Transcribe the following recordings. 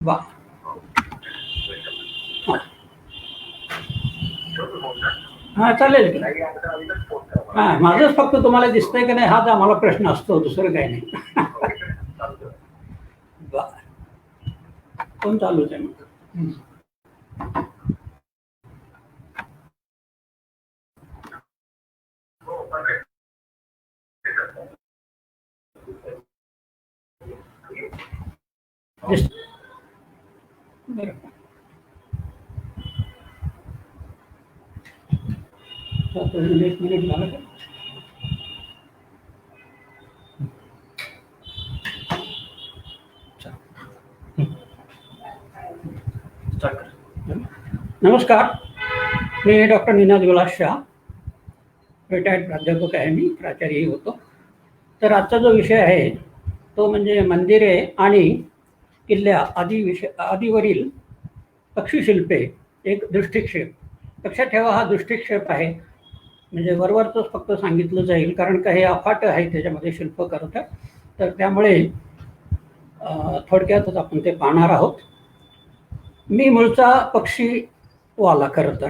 वा. हां चालेल की. हां माझंच फक्त तुम्हाला दिसतंय की नाही हाच आम्हाला प्रश्न असतो, दुसरं काही नाही. वा. कोण चालूच आहे मग. एक मिनिट झालं का? नमस्कार, मी डॉक्टर निनाद विलास शाह, रिटायर्ड प्राध्यापक आहे, मी प्राचार्यही होतो. तर आजचा जो विषय आहे तो म्हणजे मंदिरे आणि किल्ल्या आदीवरील पक्षीशिल्पे, एक दृष्टिक्षेप. लक्षात ठेवा, हा दृष्टिक्षेप आहे, म्हणजे वरवरच फक्त सांगितलं जाईल, कारण काही अफाट आहे त्याच्यामध्ये शिल्प करतात. तर त्यामुळे थोडक्यातच आपण ते पाहणार आहोत. मी मूळचा पक्षीवाला खरं तर,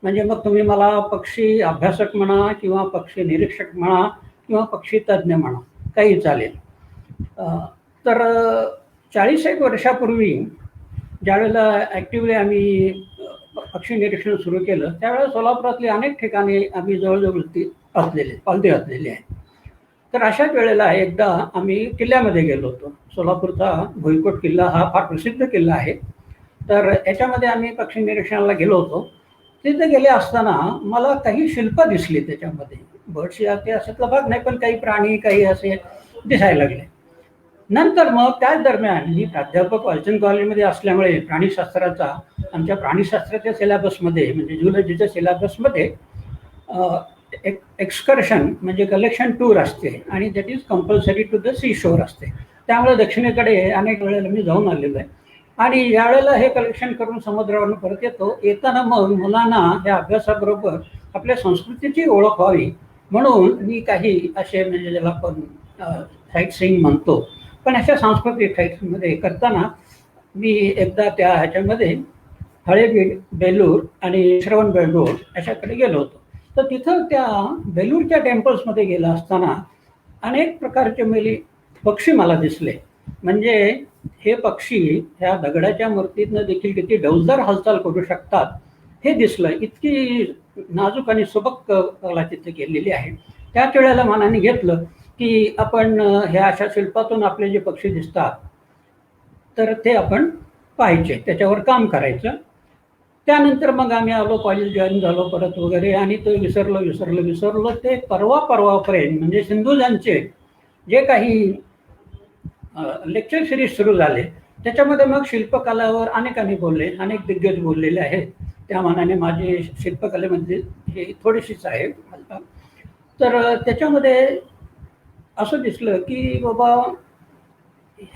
म्हणजे मग तुम्ही मला पक्षी अभ्यासक म्हणा किंवा पक्षी निरीक्षक म्हणा किंवा पक्षी तज्ज्ञ म्हणा, काही चालेल. तर 40 वर्षापूर्वी ज्यावेळेला ॲक्टिव्हली आम्ही पक्षी निरीक्षण सुरू केलं त्यावेळेला सोलापुरातली अनेक ठिकाणी आम्ही जवळजवळ पालती घातलेली आहे. तर अशाच वेळेला एकदा आम्ही किल्ल्यामध्ये गेलो होतो. सोलापूरचा भुईकोट किल्ला हा फार प्रसिद्ध किल्ला आहे. तर याच्यामध्ये आम्ही पक्षी निरीक्षणाला गेलो होतो. तिथे गेले असताना मला काही शिल्प दिसली त्याच्यामध्ये. बर्ड्स ते अशातला भाग नाही, पण काही प्राणी काही असे दिसायला लागले. नंतर मग त्याच दरम्यान मी प्राध्यापक वालचंद कॉलेजमध्ये असल्यामुळे प्राणीशास्त्राचा आमच्या प्राणीशास्त्राच्या सिलेबसमध्ये म्हणजे झुलॉजीच्या सिलेबसमध्ये एक एक्सकर्शन म्हणजे कलेक्शन टूर असते आणि that is compulsory to the sea shore असते. त्यामुळे दक्षिणेकडे अनेक वेळेला मी जाऊन आलेलो आहे आणि यावेळेला हे कलेक्शन करून समुद्रावरून परत येतो. येताना मग मुलांना या अभ्यासाबरोबर आपल्या संस्कृतीची ओळख व्हावी म्हणून मी काही असे म्हणजे ज्याला आपण साईट सीइंग म्हणतो, पण अशा सांस्कृतिक साईटमध्ये करताना मी एकदा त्या ह्याच्यामध्ये हळेबीड, बेलूर आणि श्रवणबेळगोळ अशाकडे गेलो होतो. तर तिथं त्या बेलूरच्या टेम्पल्समध्ये गेला असताना अनेक प्रकारचे पक्षी मला दिसले. म्हणजे हे पक्षी ह्या दगडाच्या मूर्तीतनं देखील किती डौलदार हालचाल करू शकतात हे दिसलं. इतकी नाजूक आणि सुबक कला तिथे केलेली आहे. त्याच वेळेला मनाने घेतलं की आपण ह्या अशा शिल्पातून आपले जे पक्षी दिसतात तर ते आपण पाहायचे, त्याच्यावर काम करायचं. त्यानंतर मग आम्ही आलो, कॉलेज जॉईन झालो परत वगैरे, आणि तो विसरलो ते परवापर्यंत म्हणजे सिंधुजांचे जे काही लेक्चर सिरीज सुरू झाले त्याच्यामध्ये मग शिल्पकलावर अनेकांनी बोलले, अनेक दिग्गज बोललेले आहेत. त्या मानाने माझी शिल्पकलेमध्ये हे थोडीशीच आहे. तर त्याच्यामध्ये असं दिसलं की बाबा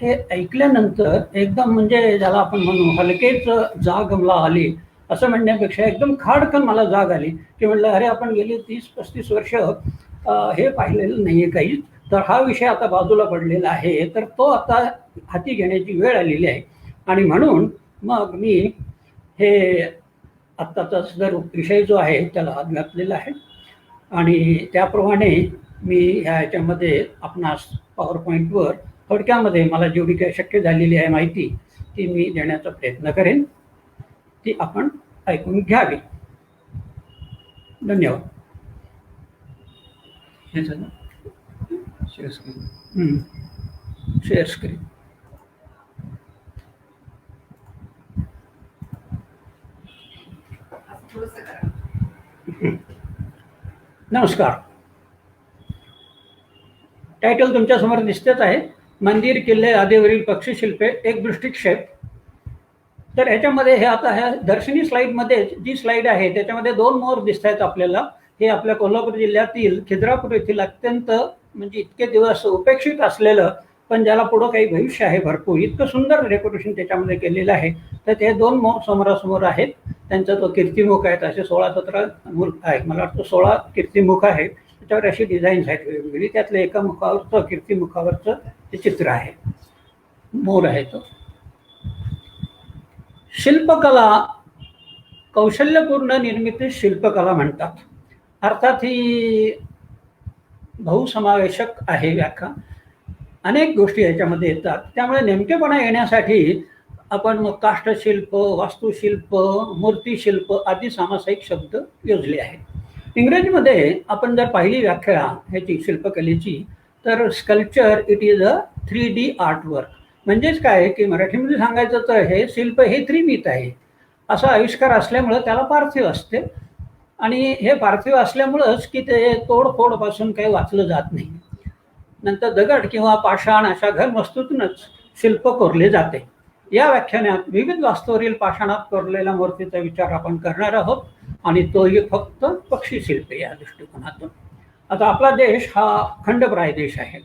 हे ऐकल्यानंतर एकदम म्हणजे ज्याला आपण म्हणू हलकेच जाग मला आली, असं म्हणण्यापेक्षा एकदम खाडकन मला जाग आली की म्हटलं अरे आपण गेली 30-35 वर्ष हे पाहिलेलं नाही आहे काही, तर हा विषय आता बाजूला पडलेला आहे, तर तो आता हाती घेण्याची वेळ आलेली आहे. आणि म्हणून मग मी हे आत्ताचा जर विषय जो आहे त्याला हात घातलेला आहे आणि त्याप्रमाणे मी ह्याच्यामध्ये आपणास पॉवर पॉईंटवर थोडक्यामध्ये मला जेवढी काही शक्य झालेली आहे माहिती ती मी देण्याचा प्रयत्न करेन, ती आपण ऐकून घ्यावी. धन्यवाद. हे झालं शेअर स्क्रीन. Share screen. नमस्कार. टायटल तुमच्या समोर दिसतेच आहे, मंदिर किल्ले आदीवरील पक्षीशिल्पे एक दृष्टिक्षेप. तर ह्याच्यामध्ये हे आता ह्या दर्शनी स्लाईडमध्ये जी स्लाईड आहे त्याच्यामध्ये 2 मोर दिसत आहेत आपल्याला. हे आपल्या कोल्हापूर जिल्ह्यातील खिद्रापूर येथील अत्यंत म्हणजे इतके दिवस उपेक्षित असलेलं, पण ज्याला पुढं काही भविष्य आहे भरपूर, इतकं सुंदर डेकोरेशन त्याच्यामध्ये केलेलं आहे. तर ते 2 मोर समोरासमोर आहेत. त्यांचा तो कीर्तिमुख आहेत, असे 16-17 मूर्त आहेत, मला वाटतं 16 कीर्तिमुख आहेत. त्याच्यावर अशी डिझाईन्स आहेत वेगवेगळी. त्यातलं एका मुखावरचं कीर्तिमुखावरचं ते चित्र आहे, मोर आहे तो. शिल्पकला, कौशल्यपूर्ण निर्मिती शिल्पकला म्हणतात. अर्थात ही बहुसमावेशक आहे व्याख्या. अनेक गोष्टी याच्यामध्ये येतात. त्यामुळे नेमकेपणा येण्यासाठी आपण मग काष्ठशिल्प, वास्तुशिल्प, मूर्तिशिल्प आदी सामासिक शब्द योजले आहेत. इंग्रजीमध्ये आपण जर पाहिली व्याख्या ह्याची शिल्पकलेची, तर sculpture it is a 3D artwork. म्हणजेच काय की मराठीमध्ये सांगायचं तर हे शिल्प हे त्रिमित आहे. असा आविष्कार असल्यामुळं त्याला पार्थिव असते, आणि हे पार्थिव असल्यामुळंच की ते तोडफोडपासून काही वाचलं जात नाही. नंतर दगड किंवा पाषाण अशा घनवस्तूतूनच शिल्प कोरले जाते. या व्याख्यानात विविध वास्तूवरील पाषाणात कोरलेल्या मूर्तीचा विचार आपण करणार आहोत, आणि तोही फक्त पक्षी शिल्प या दृष्टिकोनातून. आता आपला देश हा खंडप्राय देश आहे.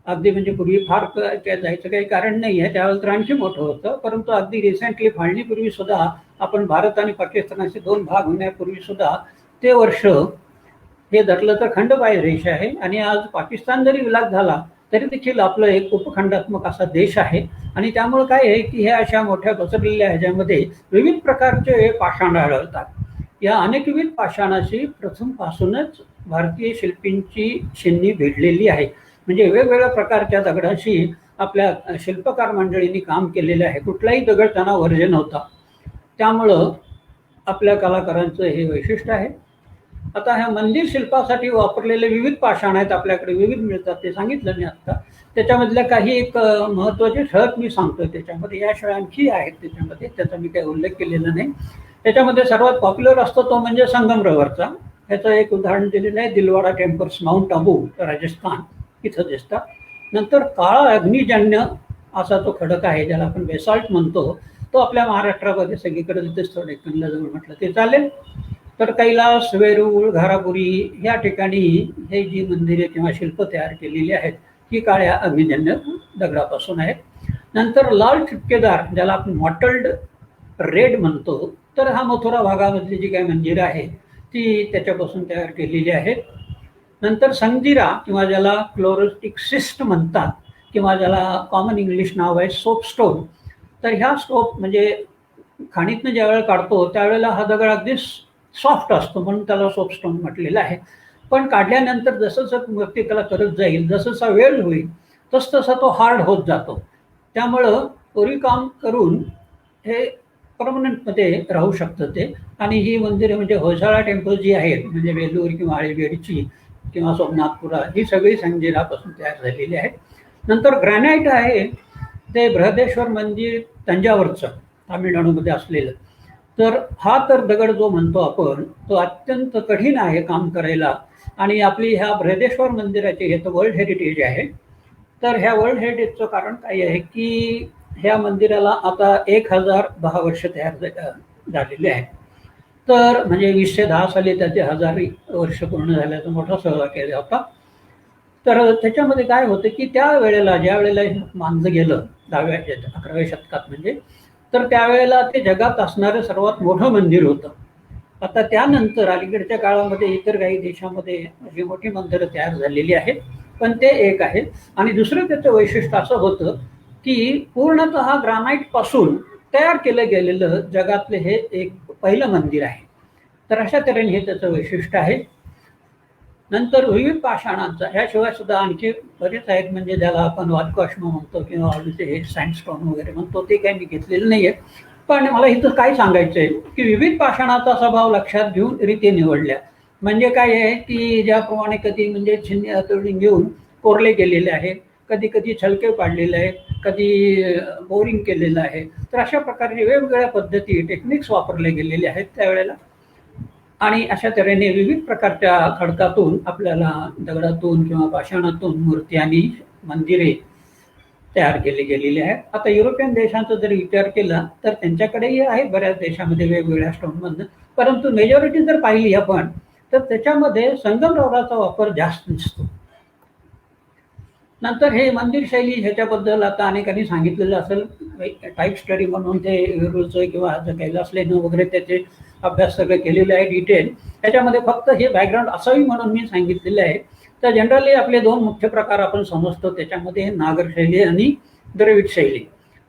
अगदी म्हणजे पूर्वी फार जायचं काही कारण नाही आहे, त्यावेळेला तर आणखी मोठं होतं. परंतु अगदी रिसेंटली फाळणीपूर्वी सुद्धा आपण भारत आणि पाकिस्तानाचे 2 भाग होण्यापूर्वी सुद्धा ते वर्ष हे धरलं तर खंडप्राय देश आहे. आणि आज पाकिस्तान जरी विलास झाला तरी देखील आपलं एक उपखंडात्मक असा देश आहे. आणि त्यामुळे काय आहे की हे अशा मोठ्या पसरलेल्या ह्याच्यामध्ये विविध प्रकारचे पाषाण आढळतात. या अनेकविध पाषाणाशी प्रथमपासूनच भारतीय शिल्पींची शिन्नी भिडलेली आहे. म्हणजे वेगवेगळ्या प्रकारच्या दगडाशी आपल्या शिल्पकार मंडळींनी काम केलेलं आहे. कुठलाही दगड त्यांना वर्ज्य नव्हता. त्यामुळं आपल्या कलाकारांचं हे वैशिष्ट्य आहे. आता ह्या मंदिर शिल्पासाठी वापरलेले विविध पाषाण आहेत, आपल्याकडे विविध मिळतात, ते सांगितलं मी आत्ता. त्याच्यामधल्या काही एक महत्त्वाचे ठळक मी सांगतोय. त्याच्यामध्ये याशिवाय आणखी आहेत त्याच्यामध्ये, त्याचा मी काही उल्लेख केलेला नाही. त्याच्यामध्ये सर्वात पॉप्युलर असतो तो म्हणजे संगमरवरचा. ह्याचं एक उदाहरण दिलेलं आहे, दिलवाडा टेम्पल्स, माउंट आबू, राजस्थान इथं दिसतात. नंतर काळा अग्निजन्य असा तो खडक आहे, ज्याला आपण बेसाल्ट म्हणतो, तो आपल्या महाराष्ट्रामध्ये सगळीकडे दिसतो. डेक्कनला जवळ म्हटलं ते चालेल. तर कैलास, वेरूळ, घारापुरी या ठिकाणी हे जी मंदिरे किंवा शिल्प तयार केलेली आहेत ही काळ्या अग्निजन्य दगडापासून आहेत. नंतर लाल ठिपकेदार, ज्याला आपण मॉटल्ड रेड म्हणतो, तर हा मथुरा भागामधली जी काही मंदिरं आहे ती त्याच्यापासून तयार केलेली आहेत. नंतर संगजिरा, किंवा ज्याला क्लोरोस्टिक सिस्ट म्हणतात, किंवा ज्याला कॉमन इंग्लिश नाव आहे सोपस्टोन. तर ह्या स्टोप म्हणजे खाणीतनं ज्यावेळेला काढतो त्यावेळेला हा दगड अगदी सॉफ्ट असतो, म्हणून त्याला सोपस्टोन म्हटलेलं आहे. पण काढल्यानंतर जसं जसं मूर्ती त्याला करत जाईल, जसं वेळ होईल तसा तो हार्ड होत जातो. त्यामुळं कोरीव काम करून हे परमनंटमध्ये राहू शकतं ते. आणि ही मंदिरे म्हणजे होयसाळा टेम्पल जी आहेत, म्हणजे वेलूर किंवा आळेबेडची किंवा सोमनाथपुरा, ही सगळी संगजिरापासून तयार झालेली आहेत. नंतर ग्रॅनाईट आहे ते बृहदेश्वर मंदिर तंजावरचं, तामिळनाडूमध्ये असलेलं. तर हा तर दगड जो म्हणतो आपण तो अत्यंत कठीण आहे काम करायला. आणि आपली ह्या बृहदेश्वर मंदिराचे हे तर वर्ल्ड हेरिटेज आहे. तर ह्या वर्ल्ड हेरिटेजचं कारण काय आहे की ह्या मंदिराला आता 1010 वर्ष तयार झालेले आहेत. तर म्हणजे 2010 साली त्याचे 1000 वर्ष पूर्ण झाल्याचा मोठा सहभाग केला होता. तर त्याच्यामध्ये काय होतं की त्या वेळेला, ज्या वेळेला बांधलं गेलं 11व्या शतकात म्हणजे, तर त्यावेळेला ते जगात असणारं सर्वात मोठं मंदिर होतं. आता त्यानंतर अलीकडच्या काळामध्ये इतर काही देशामध्ये अशी मोठी मंदिरं तयार झालेली आहेत, पण ते एक आहे. आणि दुसरं त्याचं वैशिष्ट्य असं होतं की पूर्णतः ग्रानाईटपासून तयार केलं गेलेलं जगातले हे एक पहिलं मंदिर आहे. तर अशा तऱ्हेने हे त्याचं वैशिष्ट्य आहे. नंतर विविध पाषाणांचा, ह्याशिवाय सुद्धा आणखी बरेच आहेत, म्हणजे ज्याला आपण वालकाष्म म्हणतो किंवा हे सँडस्टोन वगैरे म्हणतो, ते काही मी घेतलेलं नाही आहे. पण मला इथं काय सांगायचं आहे की विविध पाषाणाचा स्वभाव लक्षात घेऊन रीती निवडल्या. म्हणजे काय आहे की ज्याप्रमाणे कधी म्हणजे छिन्नी हातोडी घेऊन कोरले गेलेले आहे, कधी कधी छलके पाडलेले आहेत, कधी बोरिंग केलेलं आहे. तर अशा प्रकारे वेगवेगळ्या पद्धती, टेक्निक्स वापरले गेलेले आहेत त्यावेळेला. आणि अशा तऱ्हेने विविध प्रकारच्या खडकातून आपल्याला दगडातून किंवा पाषाणातून मूर्ती आणि मंदिरे तयार केली गेलेली आहेत. आता युरोपियन देशांचा जर विचार केला तर त्यांच्याकडेही आहे बऱ्याच देशामध्ये वेगवेगळ्या स्टोनमधनं, परंतु मेजॉरिटी जर पाहिली आपण तर त्याच्यामध्ये संगमरवराचा वापर जास्त दिसतो. नंतर हे मंदिर शैली ह्याच्याबद्दल आता अनेकांनी सांगितलेलं असेल, टाईप स्टडी म्हणून ते वेरूळचं किंवा कैलास लेणं वगैरे त्याचे अभ्यास सगळे केलेले आहे डिटेल. त्याच्यामध्ये फक्त हे बॅकग्राऊंड असावी म्हणून मी सांगितलेलं आहे. तर जनरली आपले 2 मुख्य प्रकार आपण समजतो, त्याच्यामध्ये नागर शैली आणि द्रविड शैली.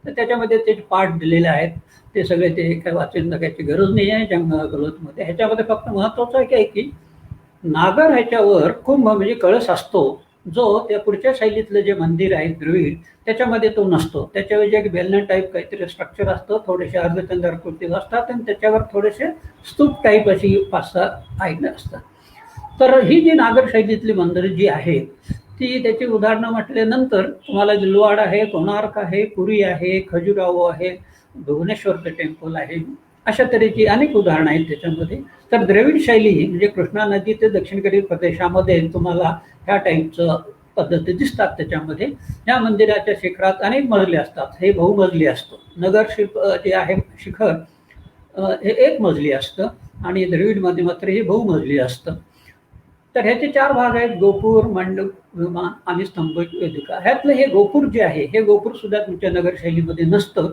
तर त्याच्यामध्ये ते पाठ दिलेले आहेत. ते सगळे ते काय वाचून जगायची गरज नाही आहे जंगलोतमध्ये. ह्याच्यामध्ये फक्त महत्त्वाचं आहे की नागर ह्याच्यावर कुंभ म्हणजे कळस असतो, जो त्या पुढच्या शैलीतलं जे मंदिर आहे द्रविड त्याच्यामध्ये तो नसतो. त्याच्याऐवजी एक बेलना टाईप काहीतरी स्ट्रक्चर असतं, थोडेसे अर्धचंद्राकृती असतात आणि त्याच्यावर थोडेसे स्तूप टाईप अशी 5-6 आयनं असतात. तर ही जी नागर शैलीतली मंदिरं जी आहेत ती त्याची उदाहरणं म्हटल्यानंतर तुम्हाला दिलवाड आहे, कोणार्क आहे, पुरी आहे, खजुराहो आहे, भुवनेश्वरचं टेम्पल आहे, अशा तऱ्हेची अनेक उदाहरणं आहेत त्याच्यामध्ये. तर द्रविड शैली म्हणजे कृष्णा नदी ते दक्षिणेकडील प्रदेशामध्ये तुम्हाला ह्या टाईपचं पद्धती दिसतात. त्याच्यामध्ये या मंदिराच्या शिखरात अनेक मजले असतात. हे बहुमजली असतं. नगर जे आहे शिखर हे एक मजली असतं आणि द्रविडमध्ये मात्र हे बहुमजली असतं. तर ह्याचे 4 भाग आहेत: गोपूर, मंडप, विमान आणि स्तंभ वेदिका. ह्यातलं हे गोपूर जे आहे हे गोपूर सुद्धा तुमच्या नगर शैलीमध्ये नसतं.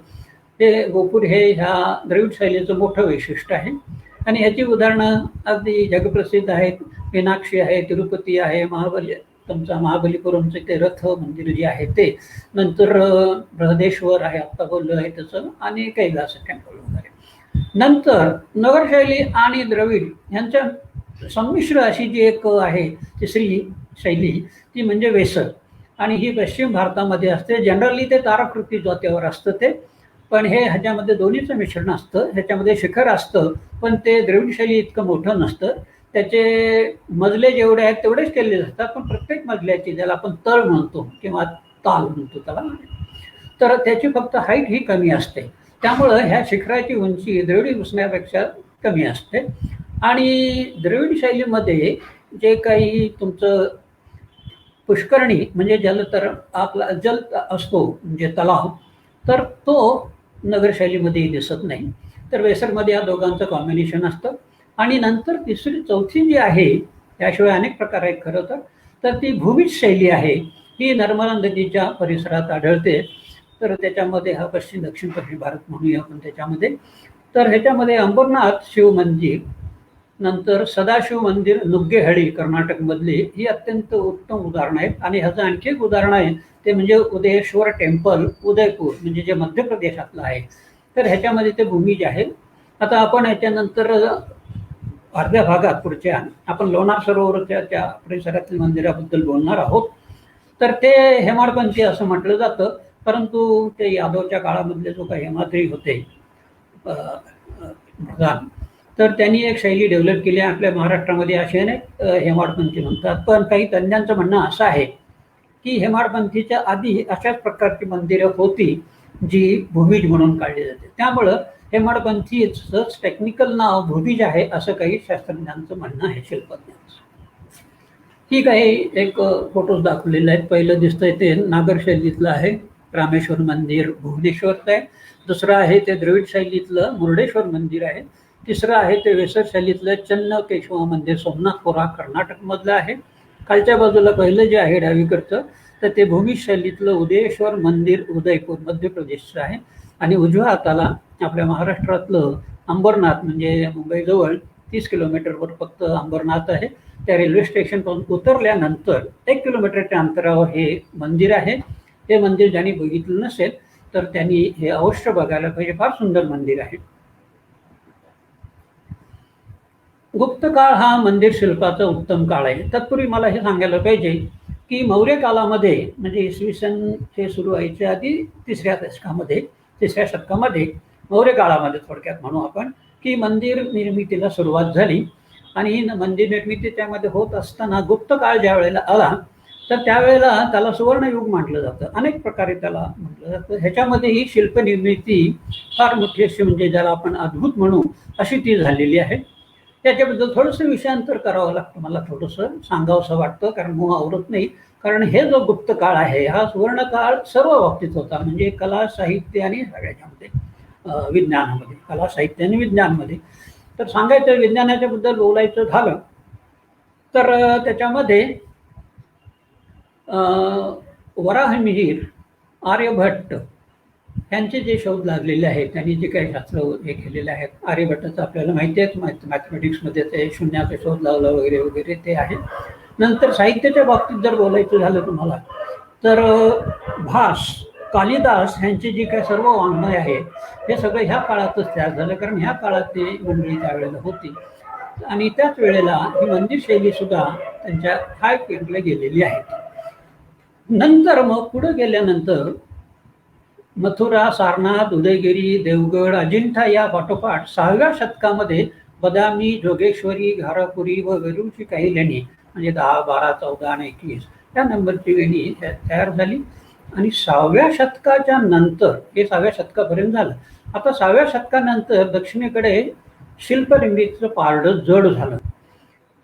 हे गोपूर हे ह्या द्रविड शैलीचं मोठं वैशिष्ट्य आहे आणि ह्याची उदाहरणं अगदी जगप्रसिद्ध आहेत. मीनाक्षी आहे, तिरुपती आहे, तुमचा महाबलीपुरमचं ते रथ मंदिर जे आहे ते, नंतर बृहदेश्वर आहे आत्ता बोललो आहे त्याचं, आणि कैलास टेम्पल वगैरे. नंतर नगरशैली आणि द्रविड ह्यांच्या संमिश्र अशी जी एक आहे तिसरी शैली ती म्हणजे वेसर, आणि ही पश्चिम भारतामध्ये असते. जनरली ते ताराकृती ज्योतीवर असतं ते, पण हे ह्याच्यामध्ये दोन्हीचं मिश्रण असतं. ह्याच्यामध्ये शिखर असतं पण ते द्रविड शैली इतकं मोठं नसतं. त्याचे मजले जेवढे आहेत तेवढेच केलेले असतात, पण प्रत्येक मजल्याची ज्याला आपण तळ म्हणतो किंवा ताल म्हणतो त्याला, तर त्याची फक्त हाईट ही कमी असते. त्यामुळं ह्या शिखराची उंची द्रविडी घुसण्यापेक्षा कमी असते. आणि द्रविड शैलीमध्ये जे काही तुमचं पुष्करणी म्हणजे जलतर आपला जल असतो म्हणजे तलाव, तर तो नगरशैलीमध्ये दिसत नाही. तर वेसरमध्ये या दोघांचं कॉम्बिनेशन असतं. आणि नंतर चौथी जी आहे, त्याशिवाय अनेक प्रकार आहेत खरं तर ती भूमिज शैली आहे. ही नर्मदा नदीच्या परिसरात आढळते. तर त्याच्यामध्ये हा दक्षिण पश्चिम भारत म्हणूया आपण त्याच्यामध्ये. तर ह्याच्यामध्ये अंबरनाथ शिव मंदिर, नंतर सदाशिव मंदिर नुग्गेहळ्ळी कर्नाटकमधली, ही अत्यंत उत्तम उदाहरणं आहेत. आणि ह्याचं आणखी एक उदाहरण आहे ते म्हणजे उदयेश्वर टेम्पल उदयपूर, म्हणजे जे मध्य प्रदेशातलं आहे. तर ह्याच्यामध्ये ते भूमिज आहे. आता आपण ह्याच्यानंतर अर्ध्या भागात पुढच्या आपण लोणार सरोवरच्या त्या परिसरातील मंदिराबद्दल बोलणार आहोत. तर ते हेमाडपंथी असं म्हटलं जातं, परंतु ते यादवच्या काळामधले जो काही हेमाद्री होते प्रधान, तर त्यांनी एक शैली डेव्हलप केली. आपल्या महाराष्ट्रामध्ये असे अनेक हेमाडपंथी म्हणतात, पण काही तज्ञांचं म्हणणं असं आहे की हेमाडपंथीच्या आधी अशाच प्रकारची मंदिरं होती जी भूमिज म्हणून काढली जाते. त्यामुळं हेमाडपंथीचंच टेक्निकल नाव भूमिज आहे असं काही शास्त्रज्ञांचं म्हणणं आहे, शिल्पज्ञांचं. ठीक आहे, एक फोटोज दाखवलेले आहेत. पहिलं दिसतंय ते नागर शैलीतलं आहे, रामेश्वर मंदिर भुवनेश्वरचं आहे. दुसरं आहे ते द्रविड शैलीतलं मुर्डेश्वर मंदिर आहे. तिसरं आहे ते वेसर शैलीतलं चन्नकेशव मंदिर सोमनाथपुरा कर्नाटकमधलं आहे. खालच्या बाजूला पहिलं जे आहे डावीकडचं तर ते भूमिज शैलीतलं उदयेश्वर मंदिर उदयपूर मध्य प्रदेशचं आहे. आणि उजव्या हाताला आपल्या महाराष्ट्रातलं अंबरनाथ, म्हणजे मुंबईजवळ 30 किलोमीटरवर फक्त अंबरनाथ आहे. त्या रेल्वे स्टेशनपासून उतरल्यानंतर 1 किलोमीटरच्या अंतरावर हे मंदिर आहे. हे मंदिर ज्यांनी बघितलं नसेल तर त्यांनी हे अवश्य बघायला पाहिजे. फार सुंदर मंदिर आहे. गुप्त काळ हा मंदिर शिल्पाचा उत्तम काळ आहे. तत्पूर्वी मला हे सांगायला पाहिजे की मौर्य कालामध्ये म्हणजे इसवी सन हे सुरू व्हायच्या आधी तिसऱ्या शतकामध्ये मौर्य काळामध्ये थोडक्यात म्हणू आपण की मंदिर निर्मितीला सुरुवात झाली. आणि ही मंदिर निर्मिती त्यामध्ये होत असताना गुप्त काळ ज्या वेळेला आला तर त्यावेळेला त्याला सुवर्णयुग म्हटलं जातं. अनेक प्रकारे त्याला म्हटलं जातं. ह्याच्यामध्ये ही शिल्पनिर्मिती फार मोठी अशी म्हणजे ज्याला आपण अद्भुत म्हणू अशी ती झालेली आहे. त्याच्याबद्दल थोडंसं विषयांतर करावं लागतं, मला थोडंसं सांगावंसं वाटतं, कारण मूळ आवरत नाही. कारण हे जो गुप्त काळ आहे हा सुवर्ण काळ सर्व बाबतीत होता, म्हणजे कला साहित्य आणि सगळ्याच्यामध्ये विज्ञानामध्ये, कला साहित्य आणि विज्ञानमध्ये. तर सांगायचं विज्ञानाच्या बद्दल बोलायचं झालं तर त्याच्यामध्ये वराहमिहिर, आर्यभट्ट यांचे जे शोध लागलेले आहेत, त्यांनी जे काही शास्त्र हे केलेले आहेत. आर्यभट्टाचं आपल्याला माहिती आहे, मॅथमॅटिक्समध्ये ते शून्याचा शोध लावला वगैरे वगैरे ते आहे. नंतर साहित्याच्या बाबतीत जर बोलायचं झालं तुम्हाला तर भास कालिदास यांची जी काही सर्व वाङ्मय आहे हे सगळं ह्या काळातच तयार झालं, कारण ह्या काळात ती मंडळी त्यावेळेला होती आणि त्याच वेळेला ही मंदिर शैली सुद्धा त्यांच्या हाय पीकला गेलेली आहे. नंतर मग पुढे गेल्यानंतर मथुरा, सारनाथ, उदयगिरी, देवगड, अजिंठा या पाठोपाठ 6व्या शतकामध्ये बदामी, जोगेश्वरी, घारापुरी व वेरूळची काही लेणी म्हणजे 10, 12, 14 आणि 21 या नंबरची लेणी तयार झाली. आणि 6व्या शतकाच्या नंतर, हे 6व्या शतकापर्यंत झालं. आता 6व्या शतकानंतर दक्षिणेकडे शिल्पनिर्मितीचं पारडं जड झालं,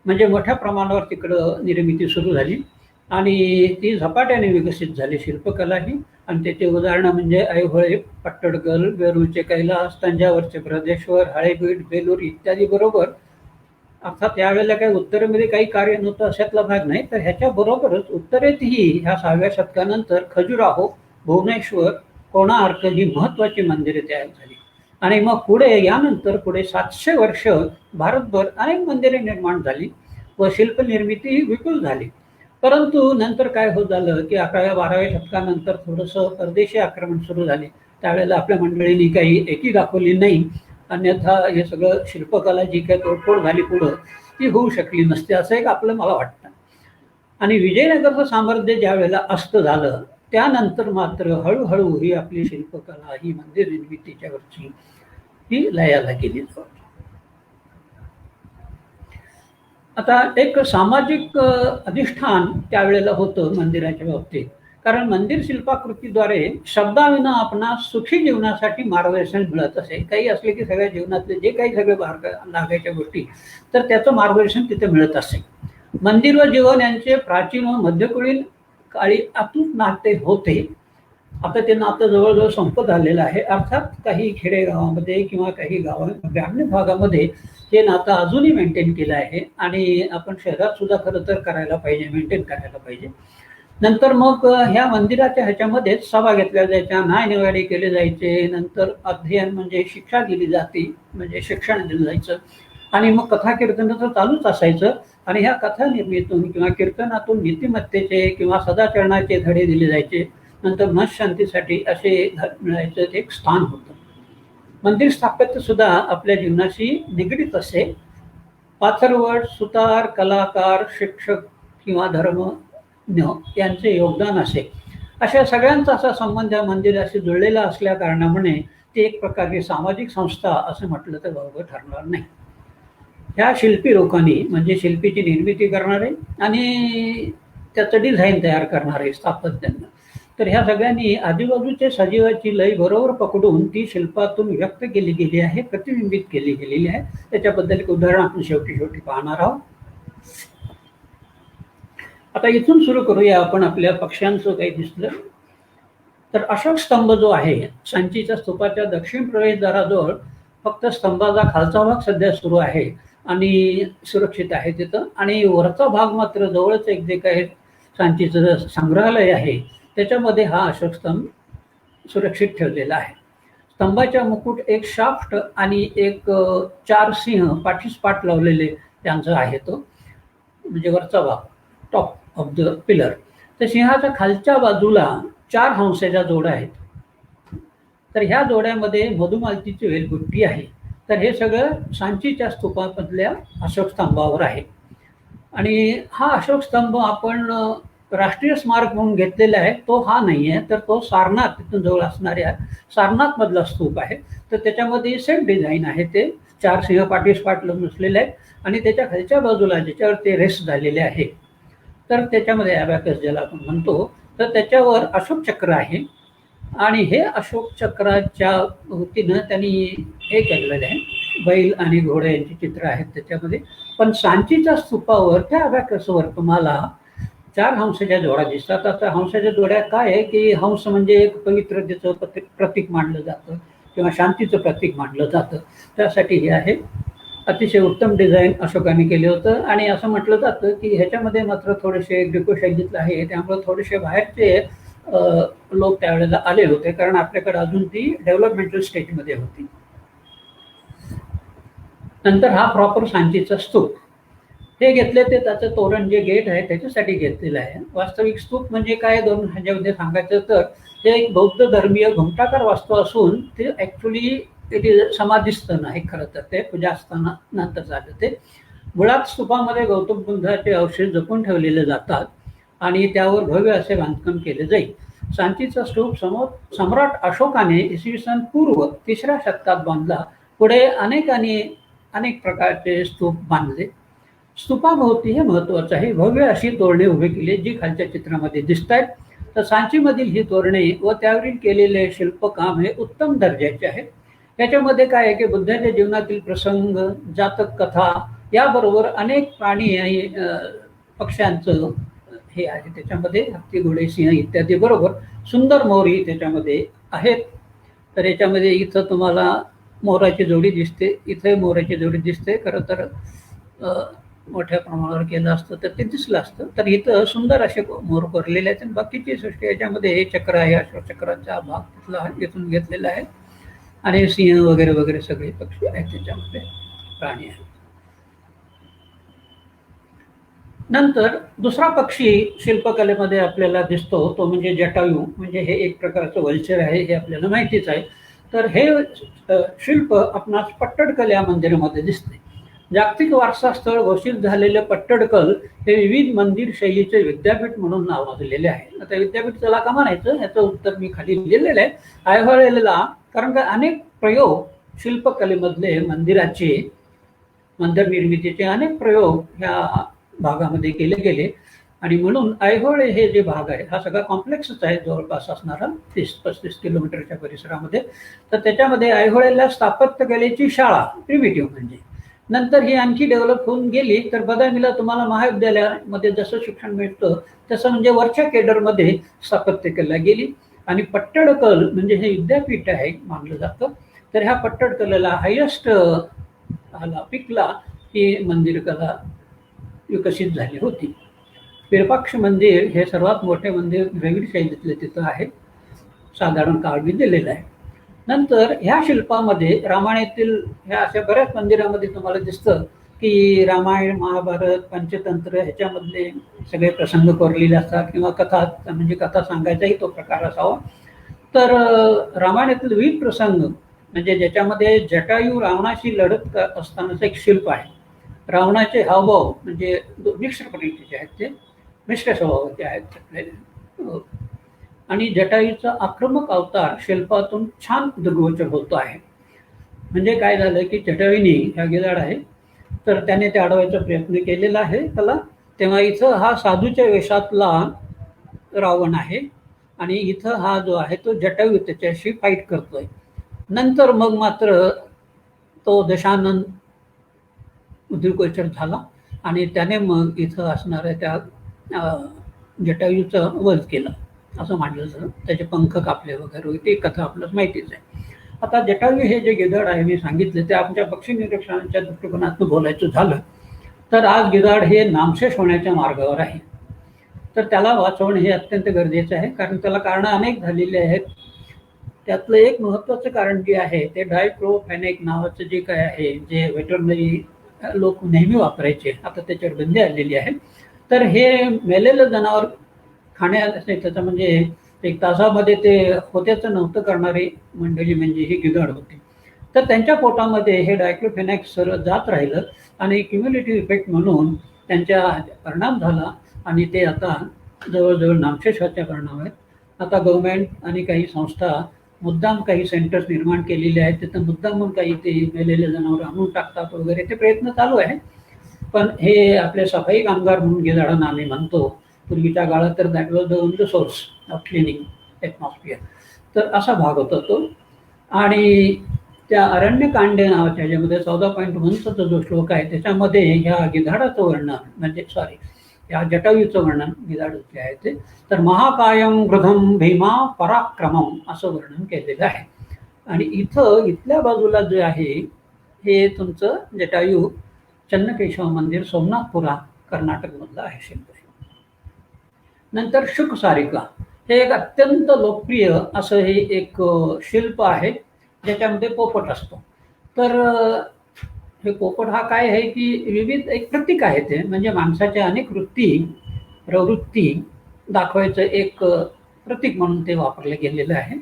म्हणजे मोठ्या प्रमाणावर तिकडं निर्मिती सुरू झाली आणि ती झपाट्याने विकसित झाली शिल्पकला ही. आणि त्याचे उदाहरणं म्हणजे ऐहोळे, पट्टडकल, वेरूळचे कैलास, तंजावरचे बृहदेश्वर, हळेबीड, बेलूर इत्यादी बरोबर. अर्थात यावेळेला काही उत्तरेमध्ये काही कार्य नव्हतं अशातला भाग नाही, तर ह्याच्या बरोबरच उत्तरेतही ह्या 6व्या शतकानंतर खजुराहो, भुवनेश्वर, कोणार्क ही महत्वाची मंदिरे तयार झाली. आणि मग पुढे 700 वर्ष भारतभर अनेक मंदिरे निर्माण झाली व शिल्पनिर्मिती विपुल झाली. परंतु नंतर काय होत झालं की 11व्या 12व्या शतकानंतर थोडंसं परदेशी आक्रमण सुरू झाले. त्यावेळेला आपल्या मंडळींनी काही एकी दाखवली नाही, अन्यथा हे सगळं शिल्पकला जी काही तोडफोड झाली पुढं ती होऊ शकली नसते, असं एक मला वाटतं. आणि विजयनगरचं साम्राज्य ज्या वेळेला अस्त झालं त्यानंतर मात्र हळूहळू ही आपली शिल्पकला ही मंदिर निर्मितीच्या वरची ही लयाला गेली. आता एक सामाजिक अधिष्ठान त्यावेळेला होतं मंदिराच्या बाबतीत, कारण मंदिर शिल्पाकृतीद्वारे शब्दाविना आपणास सुखी जीवनासाठी मार्गदर्शन मिळत असे. काही असले की सगळ्या जीवनातले जे काही सगळे लागायच्या गोष्टी तर त्याचं मार्गदर्शन तिथे मिळत असे. मंदिर व जीवन यांचे प्राचीन व मध्यकालीन काळी अतूट नाते होते. आता ते नातं जवळजवळ संपत आलेलं आहे. अर्थात काही खेडेगावामध्ये किंवा काही ग्रामीण भागामध्ये हे नातं अजूनही मेंटेन केलं आहे आणि आपण शहरात सुद्धा खरं तर करायला पाहिजे, मेंटेन करायला पाहिजे. नंतर मग ह्या मंदिराच्या ह्याच्यामध्येच सभा घेतल्या जायच्या, न्यायनिवाडे केले जायचे. नंतर अध्ययन म्हणजे शिक्षा दिली जाते, म्हणजे शिक्षण दिलं जायचं. आणि मग कथा कीर्तन तर चालूच असायचं. आणि ह्या कथा निर्मितीतून किंवा कीर्तनातून नीतिमत्तेचे किंवा सदाचरणाचे धडे दिले जायचे. नंतर मनशांतीसाठी असे मिळायचं एक स्थान होतं. मंदिर स्थापत्य सुद्धा आपल्या जीवनाशी निगडीत असे. पाथरवट, सुतार, कलाकार, शिक्षक किंवा धर्मज्ञ यांचे योगदान असे. अशा सगळ्यांचा असा संबंध या मंदिराशी जुळलेला असल्या कारणामुळे ती एक प्रकारची सामाजिक संस्था असं म्हटलं तर बरोबर ठरणार नाही. ह्या शिल्पी लोकांनी म्हणजे शिल्पीची निर्मिती करणारे आणि त्याचं डिझाईन तयार करणारे स्थापत्यांना, तर ह्या सगळ्यांनी आजूबाजूच्या सजीवाची लय बरोबर पकडून ती शिल्पातून व्यक्त केली गेली आहे, प्रतिबिंबित केली गेलेली आहे. त्याच्याबद्दल एक उदाहरण आपण शेवटी पाहणार आहोत. आता इथून सुरू करूया आपण. आपल्या पक्ष्यांचं काही दिसलं तर अशोक स्तंभ जो आहे सांचीच्या स्तूपाच्या दक्षिण प्रवेशद्वाराजवळ फक्त स्तंभाचा खालचा भाग सध्या सुरू आहे आणि सुरक्षित आहे तिथं. आणि वरचा भाग मात्र जवळच एक जे काही सांचीचं संग्रहालय आहे त्याच्यामध्ये हा अशोक स्तंभ सुरक्षित ठेवलेला आहे. स्तंभाच्या मुकुट एक शाफ्ट आणि एक 4 सिंह पाठीसपाठ लावलेले त्यांचं आहे, तो म्हणजे वरचा भाग, टॉप ऑफ द पिलर. तर सिंहाच्या खालच्या बाजूला 4 हंसाच्या जोड्या आहेत. तर ह्या जोड्यामध्ये मधुमालतीची वेलबुट्टी आहे. तर हे सगळं सांचीच्या स्तूपामधल्या अशोक स्तंभावर आहे. आणि हा अशोक स्तंभ आपण राष्ट्रीय स्मारक म्हणून घेतलेला आहे, तो हा नाही आहे, तर तो सारनाथ तिथून जवळ असणाऱ्या सारनाथ मधला स्तूप आहे. तर त्याच्यामध्ये सेम डिझाईन आहे, ते 4 सिंह पाठीसपाठ बसलेले आहेत आणि त्याच्या खालच्या बाजूला ज्याच्यावर ते रेस्ट झालेले आहे तर त्याच्यामध्ये अबॅकस ज्याला आपण म्हणतो, तर त्याच्यावर अशोक चक्र आहे. आणि हे अशोक चक्राच्या वतीनं त्यांनी हे केलेलं आहे, बैल आणि घोडे यांची चित्र आहेत त्याच्यामध्ये. पण सांचीच्या स्तूपावर त्या अबॅकसवर तुम्हाला 4 हंसाच्या जोड्या दिसतात. आता हंसाच्या जोड्या काय आहे की हंस म्हणजे एक पवित्रतेचं प्रतीक मानलं जातं किंवा शांतीचं प्रतीक मानलं जातं, त्यासाठी हे आहे. अतिशय उत्तम डिझाईन अशोकाने केले होतं. आणि असं म्हटलं जातं की ह्याच्यामध्ये मात्र थोडेसे ग्रीको शैलीतलं आहे, त्यामुळे थोडेसे बाहेरचे लोक त्यावेळेला आले होते, कारण आपल्याकडे अजून ती डेव्हलपमेंटल स्टेजमध्ये होती. नंतर हा प्रॉपर सांचीचा स्तूप हे घेतले, ते त्याचं तोरण जे गेट आहे त्याच्यासाठी घेतलेलं आहे. वास्तविक स्तूप म्हणजे काय, दोन ह्याच्यामध्ये सांगायचं तर हे एक बौद्ध धर्मीय घुमटाकार वास्तू असून ते ॲक्च्युली ते समाधीस्थ नाही खरं तर, ते पूजा असताना नंतर झालं ते. मुळात स्तूपामध्ये गौतम बुद्धाचे अवशेष जपून ठेवलेले जातात आणि त्यावर भव्य असे बांधकाम केले जाईल. सांचीचा स्तूप सम्राट अशोकाने इसवी सन पूर्व 3ऱ्या शतकात बांधला. पुढे अनेक प्रकारचे स्तूप बांधले. स्तूपाभोवती हे महत्वाचं आहे, भव्य अशी तोरणे उभी केली जी खालच्या चित्रामध्ये दिसत आहेत. तर सांचीमधील ही तोरणे व त्यावरील केलेले शिल्पकाम हे उत्तम दर्जाचे आहे. याच्यामध्ये काय आहे की बुद्धाच्या जीवनातील प्रसंग, जातक कथा याबरोबर अनेक प्राणी आणि पक्ष्यांचं हे आहे त्याच्यामध्ये. हत्ती, घोडे, सिंह इत्यादी बरोबर सुंदर मोरही त्याच्यामध्ये आहेत. तर याच्यामध्ये इथं तुम्हाला मोराची जोडी दिसते, इथे मोराची जोडी दिसते. खरं तर मोठ्या प्रमाणावर केलं असतं तर ते दिसलं असतं. तर इथं सुंदर असे मोर कोरलेले आहेत. आणि बाकीची सृष्टी याच्यामध्ये हे चक्र आहे, अशोकचक्राचा भाग तिथला इथून घेतलेला आहे. आणि सिंह वगैरे वगैरे सगळे पक्षी आहेत त्याच्यामध्ये, प्राणी आहेत. नंतर दुसरा पक्षी शिल्पकलेमध्ये आपल्याला दिसतो तो म्हणजे जटायू. म्हणजे हे एक प्रकारचं वल्चर आहे, हे आपल्याला माहितीच आहे. तर हे शिल्प आपणास पट्टडकल या मंदिरामध्ये दिसते. जागतिक वारसा स्थळ घोषित झालेले पट्टडकल हे विविध मंदिर शैलीचे विद्यापीठ म्हणून नावाजलेले आहे. आता विद्यापीठ त्याला का म्हणायचं याचं उत्तर मी खाली लिहिलेलं आहे. ऐहोळेला कारण का अनेक प्रयोग शिल्पकलेमधले मंदिर निर्मितीचे अनेक प्रयोग ह्या भागामध्ये केले गेले. आणि म्हणून ऐहोळे हे जे भाग आहे हा सगळा कॉम्प्लेक्सच आहे, जवळपास असणारा 30-35 किलोमीटरच्या परिसरामध्ये. तर त्याच्यामध्ये ऐहोळेला स्थापत्यकलेची शाळा प्रिमिटिव्ह म्हणजे नंतर ही आणखी डेव्हलप होऊन गेली. तर बदामीला तुम्हाला महाविद्यालयामध्ये जसं शिक्षण मिळतं तसं म्हणजे वरच्या केडरमध्ये स्थापत्यकला गेली. आणि पट्टडकल म्हणजे हे विद्यापीठ आहे मानलं जातं. तर ह्या पट्टडकलेला हायेस्ट पिकला ही मंदिर कला विकसित झाली होती. विरूपाक्ष मंदिर हे सर्वात मोठे मंदिर द्रविड शैलीतले तिथं आहे, साधारण काळ बी दिलेलं आहे. नंतर ह्या शिल्पामध्ये रामायणातील ह्या अशा बऱ्याच मंदिरामध्ये तुम्हाला दिसतं की रामायण, महाभारत, पंचतंत्र ह्याच्यामधले सगळे प्रसंग कोरलेले असतात किंवा कथा, म्हणजे कथा सांगायचाही तो प्रकार असावा. तर रामायणातील विविध प्रसंग म्हणजे ज्याच्यामध्ये जटायू रावणाशी लढत असतानाचं एक शिल्प आहे. रावणाचे हावभाव म्हणजे मिश्र प्रकृतीचे आहेत, ते मिश्र स्वभावाचे आहेत. आणि जटायूचा आक्रमक अवतार शिल्पातून छान दृग्गोचर होतो आहे. म्हणजे काय झालं की जटायूने ह्या गिधाड आहे तर त्याने ते अडवायचा प्रयत्न केलेला आहे त्याला. तेव्हा इथं हा साधूच्या वेशातला रावण आहे आणि इथं हा जो आहे तो जटायू त्याच्याशी फाईट करतोय. नंतर मग मात्र तो दशानन दृग्गोचर झाला आणि त्याने मग इथं असणाऱ्या त्या जटायूचा वध केला असं मानलं जातं. त्याचे पंख कापले वगैरे ती कथा आपल्याला माहितीच आहे. आता जटायू हे जे गिधाड आहे मी सांगितले ते आमच्या पक्षी निरीक्षणाच्या दृष्टिकोनातून बोलायचं झालं तर आज गिधाड हे नामशेष होण्याच्या मार्गावर आहे. तर त्याला वाचवणं हे अत्यंत गरजेचं आहे कारण त्याला कारणं अनेक झालेली आहेत. त्यातलं एक महत्त्वाचं कारण जे आहे ते डायक्लोफेनेक नावाचं जे काय आहे, जे वेटरनरी लोक नेहमी वापरायचे, आता त्याच्यावर बंदी आलेली आहे. तर हे मेलेलं जनावर खाण्याचे त्याचं म्हणजे एक तासामध्ये ते होत्याचं नव्हतं करणारी मंडळी म्हणजे ही गिधाड होती. तर त्यांच्या पोटामध्ये हे डायक्लोफेनेक सर जात राहिलं आणि क्युम्युलेटिव्ह इफेक्ट म्हणून त्यांच्या परिणाम झाला आणि ते आता जवळजवळ नामशेष व्हायच्या परिणाम आहेत. आता गव्हर्नमेंट आणि काही संस्था मुद्दाम काही सेंटर्स निर्माण केलेले आहेत, तिथं मुद्दामून काही ते मेलेले जनावर आणून टाकतात वगैरे, ते प्रयत्न चालू आहे. पण हे आपले सफाई कामगार म्हणून गिधाडांना आम्ही म्हणतो. पूर्वीच्या काळात तर that was the only source of cleaning atmosphere. तर असा भाग होता तो. आणि त्या अरण्यकांडे नावाच्या ज्यामध्ये 14.1चा जो श्लोक आहे त्याच्यामध्ये ह्या गिधाडाचं वर्णन म्हणजे या जटायूचं वर्णन गिधाडचे आहे ते. तर महाकायम गृधम भीमा पराक्रमम असं वर्णन केलेलं आहे. आणि इथल्या बाजूला जे आहे हे तुमचं जटायू चन्नकेशव मंदिर सोमनाथपुरा कर्नाटकमधलं आहे शिल्प. नंतर शुक सारिका हे एक अत्यंत लोकप्रिय असं हे एक शिल्प आहे ज्याच्यामध्ये पोपट असतो. तर हे पोपट हा काय आहे की विविध एक प्रतीक आहे ते, म्हणजे माणसाच्या अनेक प्रवृत्ती दाखवायचं एक प्रतीक म्हणून ते वापरले गेलेलं आहे.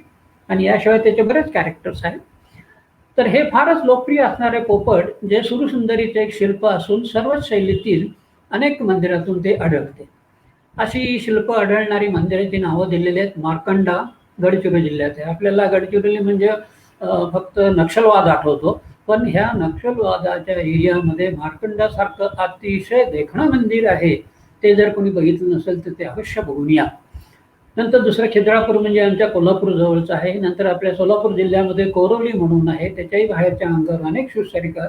आणि याशिवाय त्याचे बरेच कॅरेक्टर्स आहेत. तर हे फारच लोकप्रिय असणारे पोपट जे सूरसुंदरीचे एक शिल्प असून सर्वच शैलीतील अनेक मंदिरातून ते आढळते. अशी शिल्प आढळणारी मंदिराची नावं दिलेली आहेत. मार्कंडा गडचिरोली जिल्ह्यात आहे. आपल्याला गडचिरोली म्हणजे फक्त नक्षलवाद आठवतो, पण ह्या नक्षलवादाच्या एरियामध्ये मार्कंडासारखं अतिशय देखणं मंदिर आहे. ते जर कोणी बघितलं नसेल तर ते अवश्य बघून या. नंतर दुसरं खिद्रापूर म्हणजे आमच्या कोल्हापूर जवळचं आहे. नंतर आपल्या सोलापूर जिल्ह्यामध्ये कोरोली म्हणून आहे, त्याच्याही बाहेरच्या अंगावर अनेक शिवसारिका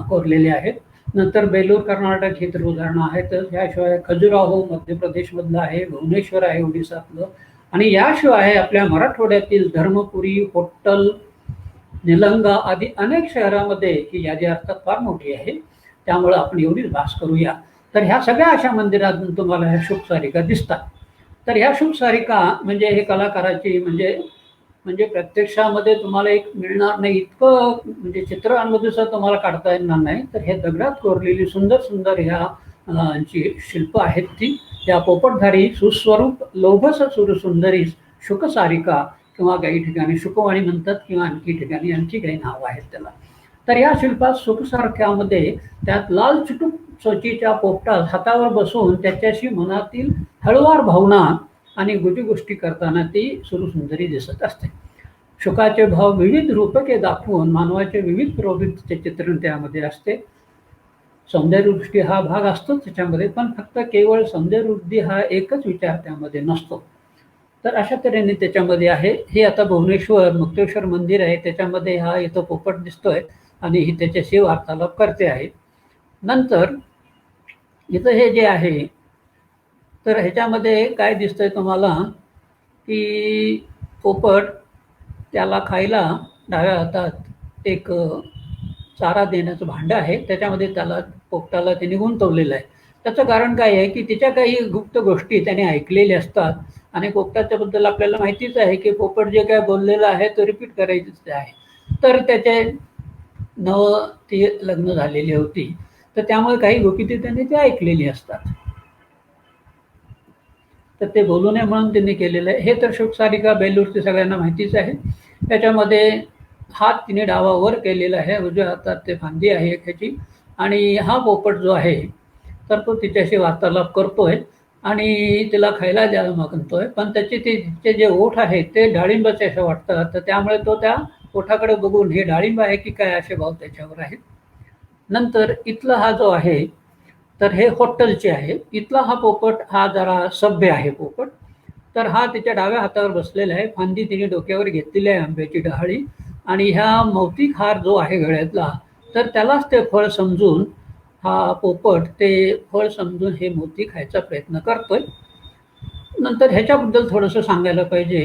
कोरलेल्या आहेत. नंतर बेलूर कर्नाटक ही तर उदाहरणं आहेतच. याशिवाय खजुराहो मध्य प्रदेशमधलं आहे, भुवनेश्वर आहे ओडिसातलं, आणि याशिवाय आपल्या मराठवाड्यातील धर्मपुरी, होट्टल, निलंगा आदी अनेक शहरामध्ये ही यादी अर्थात फार मोठी आहे. त्यामुळे आपण एवढीच भास करूया. तर ह्या सगळ्या अशा मंदिरातून तुम्हाला ह्या शुभसारिका दिसतात. तर ह्या शुभसारिका म्हणजे हे कलाकाराची म्हणजे म्हणजे प्रत्यक्षामध्ये तुम्हाला एक मिळणार नाही इतकं, म्हणजे चित्र अनुभूतीचं तुम्हाला काढता येणार नाही. तर हे दगडात कोरलेली सुंदर सुंदर ह्या जी शिल्प आहेत ती त्या पोपटधारी सुस्वरूप लोभस सुरसुंदरी शुकसारिका किंवा काही ठिकाणी शुकवाणी म्हणतात किंवा आणखी ठिकाणी आणखी काही नावं आहेत त्याला. तर या शिल्पात सुखसारख्यामध्ये त्यात लाल चुटूक चोचीच्या पोपटात हातावर बसून त्याच्याशी मनातील हळुवार भावना आणि गोष्टी करताना ती सुरसुंदरी दिसत असते. शुकाचे भाव विविध रूपके दाखवून मानवाचे विविध प्रवृत्तीचे चित्रण त्यामध्ये असते. सौंदर्यवृष्टी हा भाग असतोच त्याच्यामध्ये, पण फक्त केवळ सौंदर्यवृद्धी हा एकच विचार त्यामध्ये नसतो. तर अशा तऱ्हेने त्याच्यामध्ये आहे. हे आता भुवनेश्वर मुक्तेश्वर मंदिर आहे, त्याच्यामध्ये हा इथं पोपट दिसतोय आणि ही त्याच्याशी वार्तालाप करते आहे. नंतर इथं हे जे आहे तर ह्याच्यामध्ये काय दिसतंय तुम्हाला की पोपट त्याला खायला डाव्या हातात एक चारा देण्याचं भांडं आहे, त्याच्यामध्ये त्याला पोपटाला त्याने गुंतवलेलं आहे. त्याचं कारण काय आहे की तिच्या काही गुप्त गोष्टी त्याने ऐकलेल्या असतात आणि पोपटाच्याबद्दल आपल्याला माहितीच आहे की पोपट जे काय बोललेलं आहे तो रिपीट करायचंच आहे. तर त्याचे ती लग्न झालेली होती, तर त्यामुळे काही गोष्टी त्यांनी ते ऐकलेली असतात, तर ते बोलू नये म्हणून त्यांनी केलेलं आहे. हे तर शुकसारिका बेलूर ते सगळ्यांना माहितीच आहे. त्याच्यामध्ये हात तिने डावा वर केलेला आहे, उजव्या हातात ते फांदी आहे ह्याची, आणि हा पोपट जो आहे तर तो तिच्याशी वार्तालाप करतोय आणि तिला खायला द्यायला मागतोय, पण तिचे जे ओठ आहेत ते डाळिंबाचे असं वाटतात. तर त्यामुळे तो त्या ओठाकडे बघून हे डाळिंब आहे की काय असे भाव त्याच्यावर आहेत. नंतर इथला हा जो आहे तर हे होट्टलचे आहे. इथला हा पोपट हा जरा सभ्य आहे पोपट. तर हा तिच्या डाव्या हातावर बसलेला आहे, फांदी तिने डोक्यावर घेतलेली आहे आंब्याची डहाळी, आणि ह्या मौतिक हार जो आहे गळ्यातला तर त्यालाच ते फळ समजून हा पोपट ते फळ समजून हे मोती खायचा प्रयत्न करतोय. नंतर ह्याच्याबद्दल थोडंसं सांगायला पाहिजे.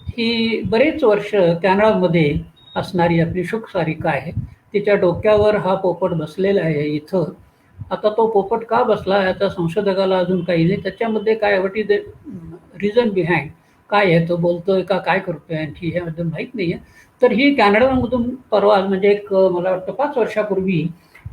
ही बरेच वर्ष कॅनडामध्ये असणारी आपली शुकसारिका आहे. तिच्या डोक्यावर हा पोपट बसलेला आहे इथं. आता तो पोपट का बसला याचा संशोधकाला अजून काही नाही, त्याच्यामध्ये काय वट इज रिझन बिहाइंड, काय आहे तो बोलतोय का काय करतोय आणखी ह्याबद्दल माहीत नाही आहे. तर ही कॅनडामधून परवा म्हणजे एक मला वाटतं 5 वर्षापूर्वी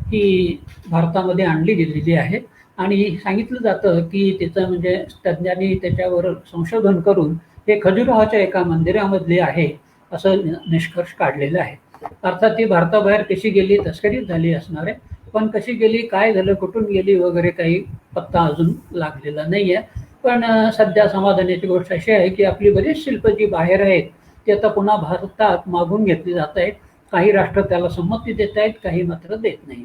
ही भारतामध्ये आणली गेलेली आहे आणि सांगितलं जातं की तिचं म्हणजे तज्ज्ञांनी त्याच्यावर संशोधन करून हे खजुराहोच्या एका मंदिरामधले आहे असं निष्कर्ष काढलेला आहे. अर्थात ती भारताबाहेर कशी गेली, तस्करीच झाली असणार आहे, पण कशी गेली, काय झालं, कुठून गेली वगैरे काही पत्ता अजून लागलेला नाही आहे. पण सध्या समाधानाची गोष्ट अशी आहे की आपली बरीच शिल्प जी बाहेर आहेत ती आता पुन्हा भारतात मागून घेतली जात आहेत. काही राष्ट्र त्याला संमती देत आहेत, काही मात्र देत नाही.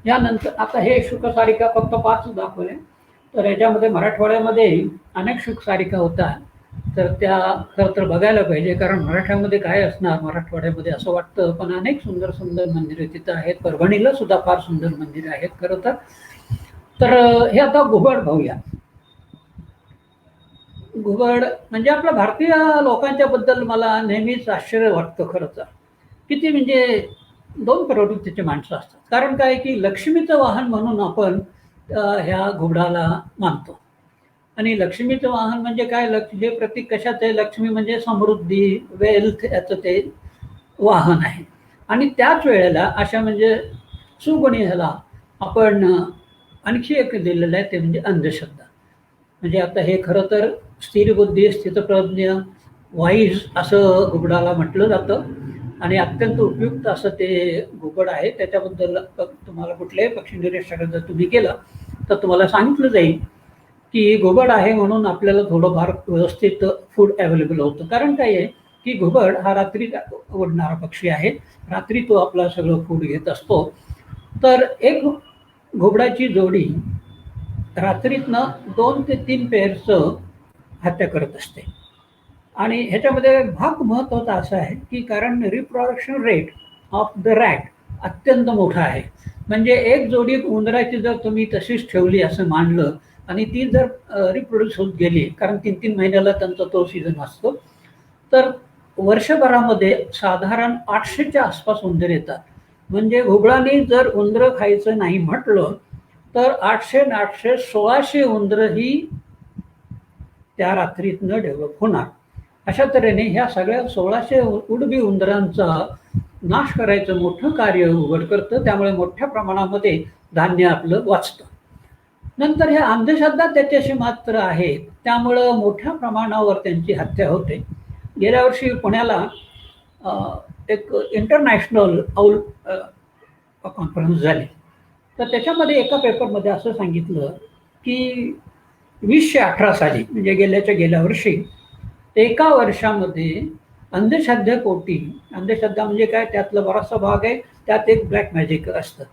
यानंतर आता हे शुकसारिका फक्त 5 दाखवले, तर याच्यामध्ये मराठवाड्यामध्ये अनेक शुकसारिका होतात. तर त्या खरं तर बघायला पाहिजे, कारण मराठ्यामध्ये काय असणार मराठवाड्यामध्ये असं वाटतं, पण अनेक सुंदर सुंदर मंदिरं तिथं आहेत. परभणीला सुद्धा फार सुंदर मंदिरं आहेत खरं तर. तर हे आता घुबड पाहूया. घुबड म्हणजे आपल्या भारतीय लोकांच्या बद्दल मला नेहमीच आश्चर्य वाटतं खरं तर. किती म्हणजे 2 प्रवृत्तीचे माणसं असतात. कारण काय की लक्ष्मीचं वाहन म्हणून आपण ह्या घुबडाला मानतो, आणि लक्ष्मीचं वाहन म्हणजे काय, हे प्रतीक कशाचं आहे, लक्ष्मी म्हणजे समृद्धी, वेल्थ याचं ते वाहन आहे. आणि त्याच वेळेला अशा म्हणजे सुगुणी ह्याला आपण आणखी एक दिलेलं आहे ते म्हणजे अंधश्रद्धा. म्हणजे आता हे खरं तर स्थिरबुद्धी, स्थितप्रज्ञ, वाईज असं घुबडाला म्हटलं जातं आणि अत्यंत उपयुक्त असं ते घुबड आहे. त्याच्याबद्दल तुम्हाला कुठल्याही पक्षी निरीक्षण जर तुम्ही केलं तर तुम्हाला सांगितलं जाईल की घुबड आहे म्हणून आपल्याला थोडंफार व्यवस्थित फूड अवेलेबल होतं. कारण काय आहे की घुबड हा रात्री उडणारा पक्षी आहे. रात्री तो आपला सगळं फूड घेत असतो. तर एक घुबडाची जोडी रात्रीतनं 2 ते 3 पेअरचं हत्या करत असते. आणि ह्याच्यामध्ये भाग महत्त्वाचा असा आहे की कारण reproduction rate of the rat अत्यंत मोठा आहे. म्हणजे एक जोडी उंदराची जर तुम्ही तशीच ठेवली असं मानलं आणि ती जर रिप्रोड्यूस होत गेली, कारण 3-3 महिन्याला त्यांचा तो सीझन असतो, तर वर्षभरामध्ये साधारण 800च्या आसपास उंदर येतात. म्हणजे घुबडाने जर उंदरं खायचं नाही म्हटलं तर 800 न 800 1600 उंदरं ही त्या रात्रीतनं डेव्हलप होणार. अशा तऱ्हेने ह्या सगळ्या 1600 उडबी उंदरांचा नाश करायचं मोठं कार्य घुबड करतं. त्यामुळे मोठ्या प्रमाणामध्ये धान्य आपलं वाचतं. नंतर ह्या अंधश्रद्धा त्याच्याशी मात्र आहेत, त्यामुळं मोठ्या प्रमाणावर त्यांची हत्या होते. गेल्या वर्षी पुण्याला एक इंटरनॅशनल औल कॉन्फरन्स झाली. तर त्याच्यामध्ये एका पेपरमध्ये असं सांगितलं की 2018 साली म्हणजे गेल्या वर्षी एका वर्षामध्ये अंधश्रद्धेपोटी, अंधश्रद्धा म्हणजे काय, त्यातला बराचसा भाग आहे त्यात एक ब्लॅक मॅजिक असतं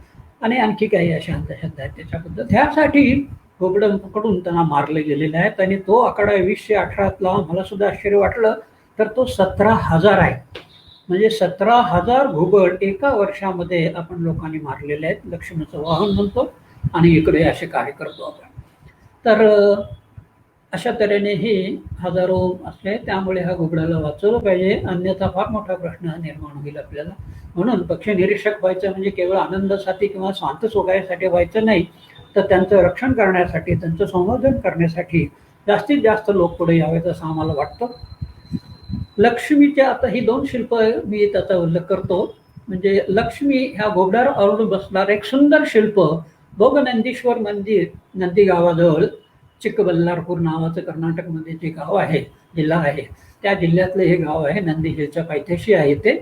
आणि आणखी काही अशा अंधश्रद्धा आहेत त्याच्याबद्दल. त्यासाठी घुबडांकडून त्यांना मारले गेलेले आहेत आणि तो आकडा 2018तला मला सुद्धा आश्चर्य वाटलं तर तो 17,000 आहे. म्हणजे 17,000 घुबड एका वर्षामध्ये आपण लोकांनी मारलेले आहेत. लक्ष्मीचं वाहन म्हणतो आणि इकडे असे कार्य करतो आपण. तर अशा तऱ्हेने हे हजारो असले, त्यामुळे हा घुबडाला वाचवलं पाहिजे, अन्यथा फार मोठा प्रश्न निर्माण होईल आपल्याला. म्हणून पक्षी निरीक्षक व्हायचं म्हणजे केवळ आनंदासाठी किंवा स्वांत सोगायसाठी व्हायचं नाही, तर त्यांचं रक्षण करण्यासाठी, त्यांचं संवर्धन करण्यासाठी जास्तीत जास्त लोक पुढे यावेत असं आम्हाला वाटतं. लक्ष्मीच्या आता ही 2 शिल्प मी त्याचा उल्लेख करतो. म्हणजे लक्ष्मी ह्या घोबडावर अवलंबून बसणार एक सुंदर शिल्प भोगनंदीश्वर मंदिर, नंदी गावाजवळ, चिक्कबल्लारपूर नावाचं कर्नाटकमध्ये जे गाव आहे, जिल्हा आहे, त्या जिल्ह्यातलं हे गाव आहे. नंदी हिलच्या पायथ्याशी आहे ते.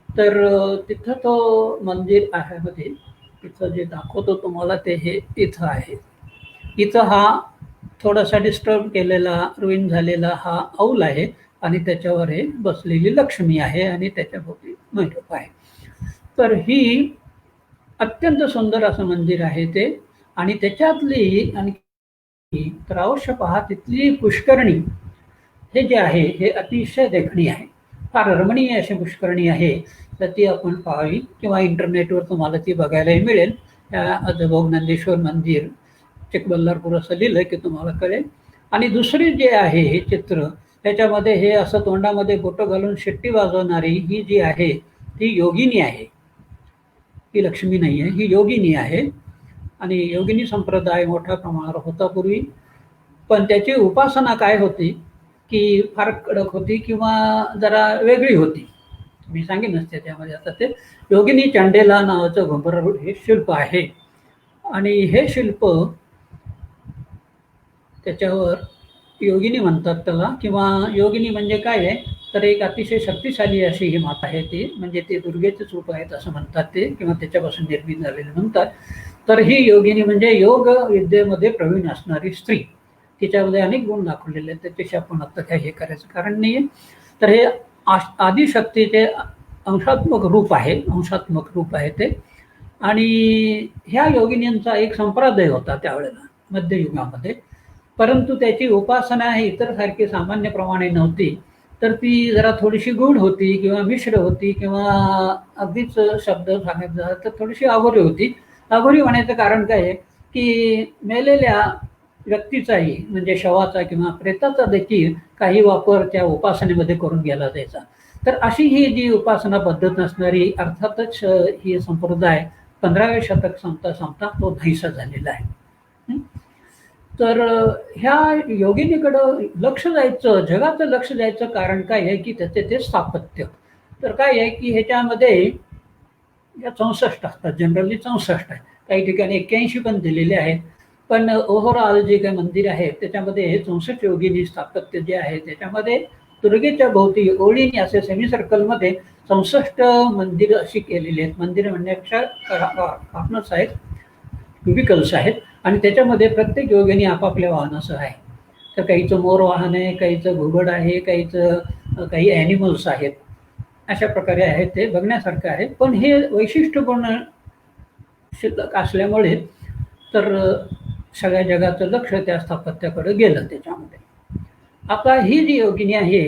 तर तिथं तो मंदिर आहे मध्ये, तिथं जे दाखवतो तुम्हाला ते हे इथं आहे. इथं हा थोडासा डिस्टर्ब केलेला, रुईन झालेला हा औल आहे आणि त्याच्यावर हे बसलेली लक्ष्मी आहे आणि त्याच्याभोवती मंडप आहे. तर ही अत्यंत सुंदर असं मंदिर आहे ते. आणि त्याच्यातली आणखी तर अवश्य पहा, तिथली पुष्करणी हे जे आहे हे अतिशय देखणी आहे, फार रमणीय अशी पुष्करणी आहे. तर ती आपण पाहावी किंवा इंटरनेटवर तुम्हाला ती बघायलाही मिळेल. त्या भोगनंदीश्वर मंदिर चिकबल्लारपूर असं लिहिलं की तुम्हाला कळेल. आणि दुसरी जे आहे हे चित्र, त्याच्यामध्ये हे असं तोंडामध्ये बोटं घालून शिट्टी वाजवणारी ही जी आहे ती योगिनी आहे. ही लक्ष्मी नाही आहे, ही योगिनी आहे. आणि योगिनी संप्रदाय मोठ्या प्रमाणावर होता पूर्वी, पण त्याची उपासना काय होती की फार कडक होती किंवा जरा वेगळी होती. मी सांगेनच त्याच्यामध्ये. आता ते योगिनी चांडेला नावाचं घुबड हे शिल्प आहे. आणि हे शिल्प त्याच्यावर योगिनी म्हणतात त्याला, किंवा योगिनी म्हणजे काय आहे तर एक अतिशय शक्तिशाली अशी ही माता आहे ती. म्हणजे ते दुर्गेचेच रूप आहेत असं म्हणतात ते, किंवा त्याच्यापासून निर्मित झालेले म्हणतात. तर ही योगिनी म्हणजे योग विद्येमध्ये प्रवीण असणारी स्त्री. तिच्यामध्ये अनेक गुण दाखवलेले आहेत, त्याच्याशी आपण आता काही हे करायचं कारण नाही आहे. तर हे आदिशक्तीचे अंशात्मक रूप आहे ते. आणि ह्या योगिनींचा एक संप्रदाय होता त्यावेळेला मध्ययुगामध्ये. परंतु त्याची उपासना ही इतर सारखी सामान्यप्रमाणे नव्हती, तर ती जरा थोडीशी गूढ होती किंवा मिश्र होती, किंवा अगदीच शब्द सांगायचं झालं तर थोडीशी अघोरी होती. अघोरी होण्याचं कारण काय आहे की मेलेल्या व्यक्तीचाही म्हणजे शवाचा किंवा प्रेताचा देखील काही वापर त्या उपासनेमध्ये करून गेला जायचा. तर अशी ही जी उपासना पद्धत असणारी अर्थातच ही संप्रदाय 15व्या शतक संपता तो नाहीसा झालेला आहे. तर ह्या योगिनीकडं लक्ष द्यायचं, जगाचं लक्ष द्यायचं कारण काय आहे की त्याचे ते स्थापत्य. तर काय आहे की ह्याच्यामध्ये या 64 असतात, जनरली 64 आहे, काही ठिकाणी 81 पण दिलेले आहेत. पण ओव्हरऑल जे काही मंदिर आहे त्याच्यामध्ये 64 योगिनी स्थापत्य जे आहे त्याच्यामध्ये दुर्गेच्या भोवती ओळीने असे सेमी सर्कलमध्ये 64 मंदिरं अशी केलेली आहेत. मंदिरं म्हणण्यापेक्षा कॉर्नर्स आहेत, क्युबिकल्स आहेत आणि त्याच्यामध्ये प्रत्येक योगिनी आपापल्या वाहनासह आहे. तर काहीचं मोर वाहन आहे, काहीचं घुबड आहे, काहीचं काही ॲनिमल्स आहेत. अशा प्रकारे आहे, ते बघण्यासारखं आहे. पण हे वैशिष्ट्यपूर्ण शिल्लक असल्यामुळे तर सगळ्या जगाचं लक्ष त्या स्थापत्याकडे गेलं त्याच्यामध्ये. आता ही जी योगिनी आहे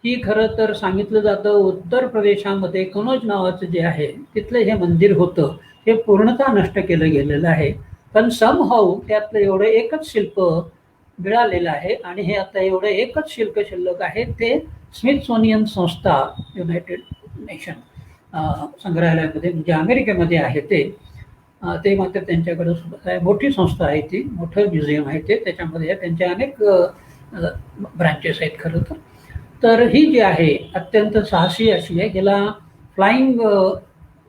ही खरं तर सांगितलं जातं उत्तर प्रदेशामध्ये कनौज नावाचं जे आहे तिथलं हे मंदिर होतं, हे पूर्णतः नष्ट केलं गेलेलं आहे. पण समहाऊ त्यातलं एवढं एकच शिल्प मिळालेलं आहे आणि हे आता एवढं एकच शिल्प शिल्लक आहे ते स्मिथसोनियन संस्था युनायटेड नेशन संग्रहालयामध्ये म्हणजे अमेरिकेमध्ये आहे ते मात्र त्यांच्याकडे सुद्धा आहे. मोठी संस्था आहे ती, मोठं म्युझियम आहे ते, त्याच्यामध्ये त्यांच्या अनेक ब्रांचेस आहेत खरं तर. तर ही जी आहे अत्यंत साहसी अशी आहे. हिला फ्लाइंग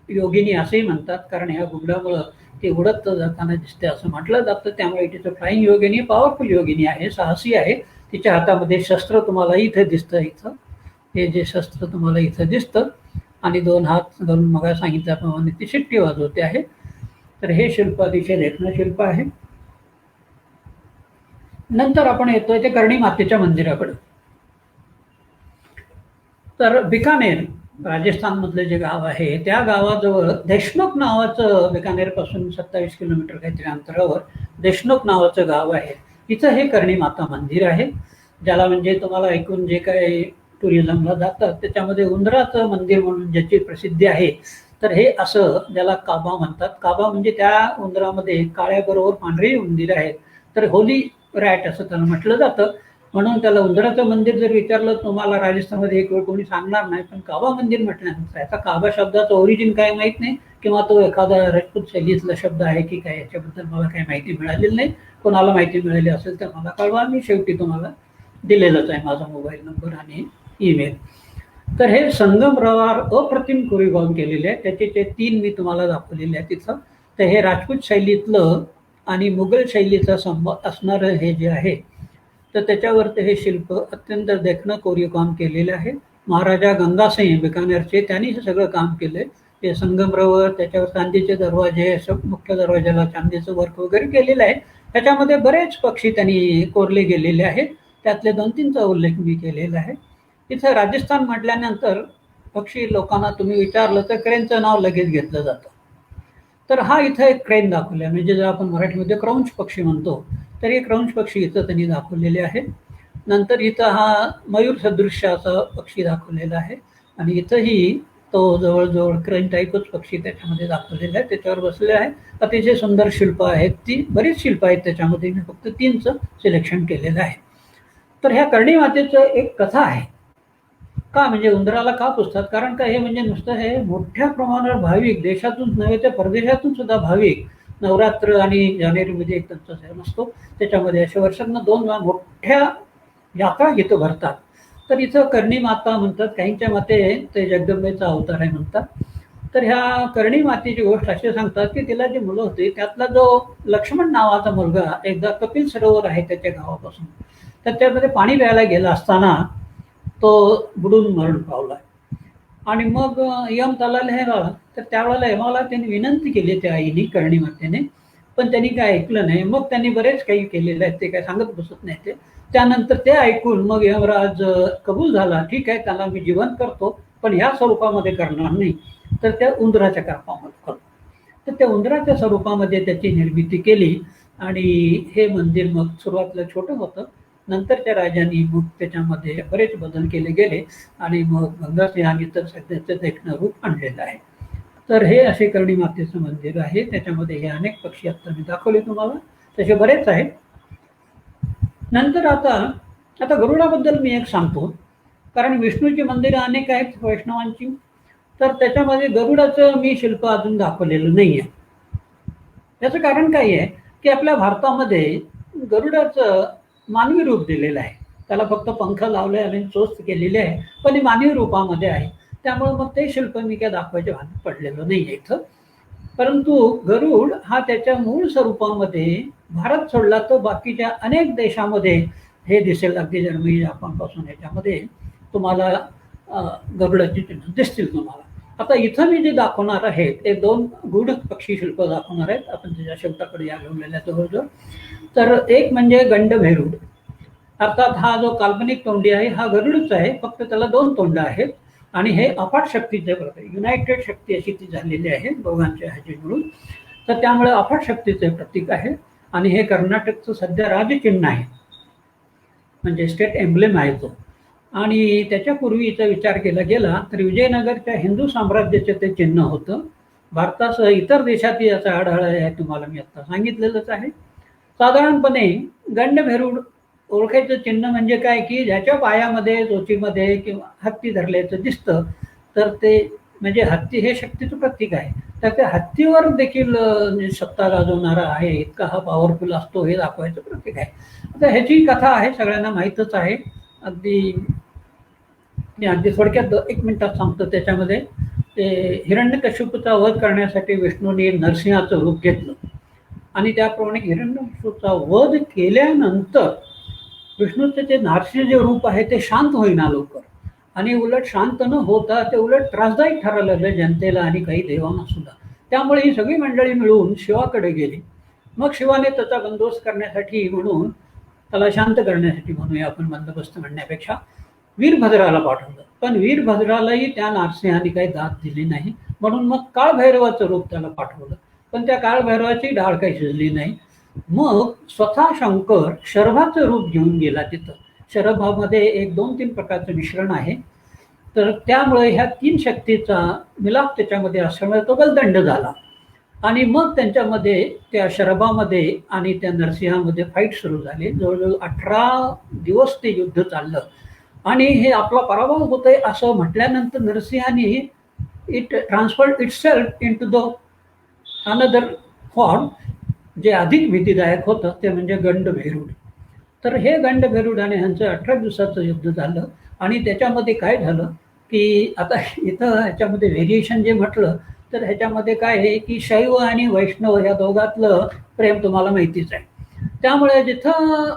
योगिनी असेही म्हणतात, कारण ह्या घुबडामुळं ती उडत जाताना दिसते असं म्हटलं जातं. त्यामुळे तिचं फ्लाइंग योगिनी पॉवरफुल योगिनी आहे, साहसी आहे. तिच्या हातामध्ये शस्त्र तुम्हाला इथे दिसतं, इथं हे जे शस्त्र तुम्हाला इथं दिसतं आणि 2 हात घालून मग सांगितल्याप्रमाणे ती शिट्टी वाजवते आहे. तर हे शिल्प अतिशय देखणं शिल्प आहे. नंतर आपण येतोय ते कर्णी मातेच्या मंदिराकडे. तर बिकानेर राजस्थानमधलं जे गाव आहे त्या गावाजवळ देशमुख नावाचं, बिकानेरपासून 27 किलोमीटर काहीतरी अंतरावर देशमुख नावाचं गाव आहे. इथं हे कर्णी माता मंदिर आहे, ज्याला म्हणजे तुम्हाला ऐकून जे काही टुरिझमला जातात त्याच्यामध्ये उंदराचं मंदिर म्हणून ज्याची प्रसिद्धी आहे. तर हे असं ज्याला काबा म्हणतात. काबा म्हणजे त्या उंदरामध्ये काळ्याबरोबर पांढरी उंदीर आहेत, तर होली रॅट असं त्याला म्हटलं जातं. म्हणून त्याला उंदराचं मंदिर जर विचारलं तुम्हाला राजस्थानमध्ये एक वेळ कोणी सांगणार नाही, पण काबा मंदिर म्हटल्यानंतर याचा काबा शब्दाचं ओरिजिन काय माहीत नाही, किंवा तो एखादा राजपूत शैलीतला शब्द आहे की काय याच्याबद्दल मला काही माहिती मिळालेली नाही. कोणाला माहिती मिळाली असेल तर मला कळवा, मी शेवटी तुम्हाला दिलेलंच आहे माझा मोबाईल नंबर आणि ईमेल. तर हे संगमरवर अप्रतिम कोरीवकाम केलेले आहे, त्याचे ते 3 मी तुम्हाला दाखवलेले आहे तिथं. तर हे राजपूत शैलीतलं आणि मुघल शैलीचा संबंध असणारं हे जे आहे तर त्याच्यावरती हे शिल्प अत्यंत देखणं कोरीवकाम केलेलं आहे. महाराजा गंगासिंह बिकानेरचे त्यांनी हे सगळं काम केलंय. हे संगमरवर, त्याच्यावर चांदीचे दरवाजे, मुख्य दरवाजाला चांदीचं वर्क वगैरे केलेलं आहे. त्याच्यामध्ये बरेच पक्षी त्यांनी कोरले गेलेले आहेत, त्यातले 2-3चा उल्लेख मी केलेला आहे. इथं राजस्थान म्हटल्यानंतर पक्षी लोकांना तुम्ही विचारलं तर क्रेनचं नाव लगेच घेतलं जातं. तर हा इथं एक क्रेन दाखवला, म्हणजे जर आपण मराठीमध्ये क्रौंच पक्षी म्हणतो तर हे क्रौंच पक्षी इथं त्यांनी दाखवलेले आहे. नंतर इथं हा मयूर सदृश्य असा पक्षी दाखवलेला आहे आणि इथंही तो जवळजवळ क्रेन टाईपच पक्षी त्याच्यामध्ये दाखवलेला आहे, त्याच्यावर बसले आहे. अतिशय सुंदर शिल्प आहेत, ती बरीच शिल्प आहेत त्याच्यामध्ये, मी फक्त 3चं सिलेक्शन केलेलं आहे. तर ह्या कर्णी मातेचं एक कथा आहे. का म्हणजे उंदराला का पुजतात? कारण का हे म्हणजे नुसतं हे मोठ्या प्रमाणावर भाविक देशातून नव्हे तर परदेशातून सुद्धा भाविक नवरात्र आणि जानेवारीमध्ये एक त्यांचा सण असतो, त्याच्यामध्ये अशा वर्षांना 2 वेळा मोठ्या यात्रा इथं भरतात. तर इथं कर्णी माता म्हणतात, काहींच्या मते ते जगदंबेचा अवतार आहे म्हणतात. तर ह्या कर्णी मातेची गोष्ट अशी सांगतात की तिला जी मुलं होती त्यातला जो लक्ष्मण नावाचा मुलगा एकदा कपिल सरोवर आहे त्याच्या गावापासून, तर त्यामध्ये पाणी प्यायला गेला असताना तो बुडून मरण पावला आणि मग यम त्याला लिहायला, तर त्यावेळेला यमाला त्यांनी विनंती केली त्या आईने, कर्णी मातेने, पण त्यांनी काय ऐकलं नाही. मग त्यांनी बरेच काही केलेलं आहे, ते काय सांगत बसत नाही ते. त्यानंतर ते ऐकून मग यमराज कबूल झाला, ठीक आहे त्याला मी जिवंत करतो, पण ह्या स्वरूपामध्ये करणार नाही, तर त्या उंदराच्या कर्मामध्ये करतो. तर त्या उंदराच्या स्वरूपामध्ये त्याची निर्मिती केली आणि हे मंदिर मग सुरुवातीला छोटं होतं, नंतरच्या राजांनी मग त्याच्यामध्ये बरेच बदल केले गेले आणि मग गंगासिंहांनी तर सध्याचं देखणं रूप आणलेलं आहे. तर हे असे कर्णी मातेचं मंदिर आहे, त्याच्यामध्ये हे अनेक पक्षी आता मी दाखवले तुम्हाला, तसे बरेच आहेत. नंतर आता गरुडाबद्दल मी एक सांगतो, कारण विष्णूची मंदिरं अनेक आहेत वैष्णवांची, तर त्याच्यामध्ये गरुडाचं मी शिल्प अजून दाखवलेलं नाही आहे. याचं कारण काय आहे की आपल्या भारतामध्ये गरुडाचं मानवी रूप दिलेलं आहे, त्याला फक्त पंख लावले आणि चोच केलेली आहे, पण हे मानवी रूपामध्ये आहे. त्यामुळे मग ते शिल्प मी काय दाखवायचे भान पडलेलं नाही आहे इथं. परंतु गरुड हा त्याच्या मूळ स्वरूपामध्ये भारत सोडला तर बाकीच्या अनेक देशामध्ये हे दिसेल. अगदी जर्मनी, जापानपासून ह्याच्यामध्ये तुम्हाला गरुडाची चिन्ह दिसतील तुम्हाला. आता इथं मी जे दाखवणार आहे ते 2 गूढ पक्षी शिल्प दाखवणार आहेत. आपण त्याच्या शेवटाकडे या घेऊन जवळजवळ. तर एक म्हणजे गंडभेरूड, अर्थात हा जो काल्पनिक तोंडी आहे हा गरुडच आहे, फक्त त्याला 2 तोंड आहेत. आणि हे अफाट शक्तीचे प्रतीक, युनायटेड शक्ती अशी ती झालेली आहे दोघांच्या ह्याची मिळून. तर त्यामुळे अफाट शक्तीचे प्रतीक आहे. आणि हे कर्नाटकचं सध्या राजचिन्ह आहे, म्हणजे स्टेट एम्ब्लेम आहे तो. आणि त्याच्यापूर्वीचा विचार केला गेला तर विजयनगरच्या हिंदू साम्राज्याचे ते चिन्ह होतं. भारतासह इतर देशात याचा आढळ आहे, तुम्हाला मी आता सांगितलेलंच आहे. साधारणपणे गंडभेरूड ओळखायचं चिन्ह म्हणजे काय, की ज्याच्या पायामध्ये, चोचीमध्ये किंवा हत्ती धरल्याचं दिसतं तर ते म्हणजे हत्ती हे शक्तीचं प्रतीक आहे. तर त्या हत्तीवर देखील सत्ता गाजवणारा आहे, इतका हा पॉवरफुल असतो हे दाखवायचं प्रतीक आहे. आता ह्याची कथा आहे, सगळ्यांना माहीतच आहे. अगदी मी अगदी थोडक्यात 1 मिनिटात सांगतो. त्याच्यामध्ये ते हिरण्यकश्यपूचा वध करण्यासाठी विष्णूने नरसिंहाचं रूप घेतलं आणि त्याप्रमाणे हिरण्यकश्यपूचा वध केल्यानंतर विष्णूचे जे नरसिंह जे रूप आहे ते शांत होईना लवकर, आणि उलट शांत न होता ते उलट त्रासदायक ठरायला लागलं जनतेला आणि काही देवांना सुद्धा. त्यामुळे ही सगळी मंडळी मिळून शिवाकडे गेली. मग शिवाने त्याचा बंदोबस्त करण्यासाठी म्हणून, त्याला शांत करण्यासाठी म्हणूया आपण बंदोबस्त म्हणण्यापेक्षा, वीरभद्राला पाठवलं. पण वीरभद्रालाही त्या नरसिंहाने काही दाद दिली नाही, म्हणून मग काळभैरवाचं रूप त्याला पाठवलं. पण त्या काळभैरवाची डाळ काही शिजली नाही. मग स्वतः शंकर शरभाचं रूप घेऊन गेला तिथं. शरभामध्ये 1, 2, 3 प्रकारचं मिश्रण आहे. तर त्यामुळे ह्या 3 शक्तीचा मिलाप त्याच्यामध्ये असल्यामुळे तो बलदंड झाला. आणि मग त्यांच्यामध्ये त्या शरभामध्ये आणि त्या नरसिंहामध्ये फाईट सुरू झाली. जवळजवळ 18 दिवस ते युद्ध चाललं. आणि हे आपला पराभव होतोय असं म्हटल्यानंतर नरसिंहाने it transferred itself into the another form, जे अधिक भीतीदायक होतं ते म्हणजे गंडभेरूड. तर हे गंडभेरूड आणि ह्यांचं 18 दिवसाचं युद्ध झालं. आणि त्याच्यामध्ये काय झालं की आता इथं ह्याच्यामध्ये व्हेरिएशन जे म्हटलं तर ह्याच्यामध्ये काय आहे की शैव आणि वैष्णव या दोघातलं प्रेम तुम्हाला माहितीच आहे. त्यामुळे जिथं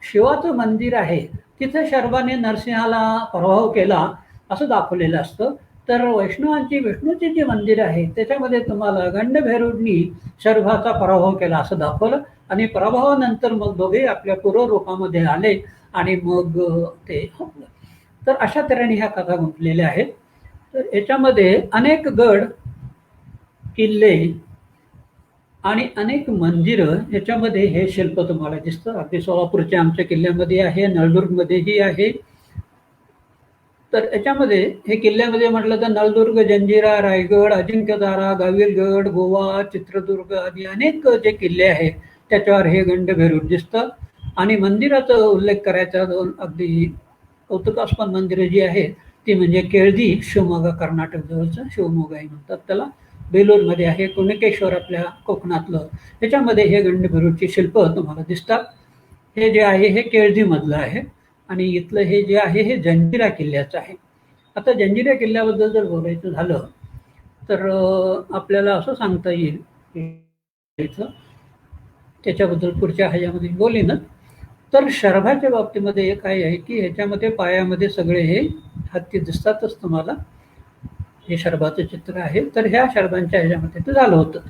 शिवाचं मंदिर आहे तिथं शर्वाने नरसिंहाला पराभव केला असं दाखवलेलं असतं. तर विष्णूचे जे मंदिर आहे त्याच्यामध्ये तुम्हाला गंडभैरूडनी शर्वाचा पराभव केला असं दाखवलं. आणि पराभवानंतर मग दोघे आपल्या पूर्वरूपामध्ये आले आणि मग ते होतं. तर अशा तऱ्हेने ह्या कथा गुंतलेल्या आहेत. तर याच्यामध्ये अनेक गड, किल्ले आणि अनेक मंदिरं याच्यामध्ये हे शिल्प तुम्हाला दिसतं. अगदी सोलापूरच्या आमच्या किल्ल्यामध्ये आहे, नळदुर्गमध्येही आहे. तर याच्यामध्ये हे किल्ल्यामध्ये म्हटलं तर नळदुर्ग, जंजिरा, रायगड, अजिंक्यतारा, गाविलगड, गोवा, चित्रदुर्ग आदी अनेक जे किल्ले आहेत त्याच्यावर हे गंडभैरूड दिसतं. आणि मंदिराचा उल्लेख करायचा, 2 अगदी कौतुकास्पद मंदिरं जी आहेत ती म्हणजे केळदी, शिवमोगा, कर्नाटक जवळचं शिवमोगाही म्हणतात त्याला, बेलूरमध्ये आहे. कुणकेश्वर आपल्या कोकणातलं, त्याच्यामध्ये हे गंडभैरूडची शिल्प तुम्हाला दिसतात. हे जे आहे हे केळदीमधलं आहे. आणि इथलं हे जे आहे हे जंजिरा किल्ल्याचं आहे. आता जंजिरा किल्ल्याबद्दल जर बोलायचं झालं तर आपल्याला असं सांगता येईल की त्याच्याबद्दल पुढच्या ह्याच्यामध्ये बोलेनच. तर शरभाच्या बाबतीमध्ये काय आहे की ह्याच्यामध्ये पायामध्ये सगळे हे हत्ती दिसतातच तुम्हाला. हे शरभाचं चित्र आहे. तर ह्या शरभांच्या ह्याच्यामध्ये ते झालं होतं.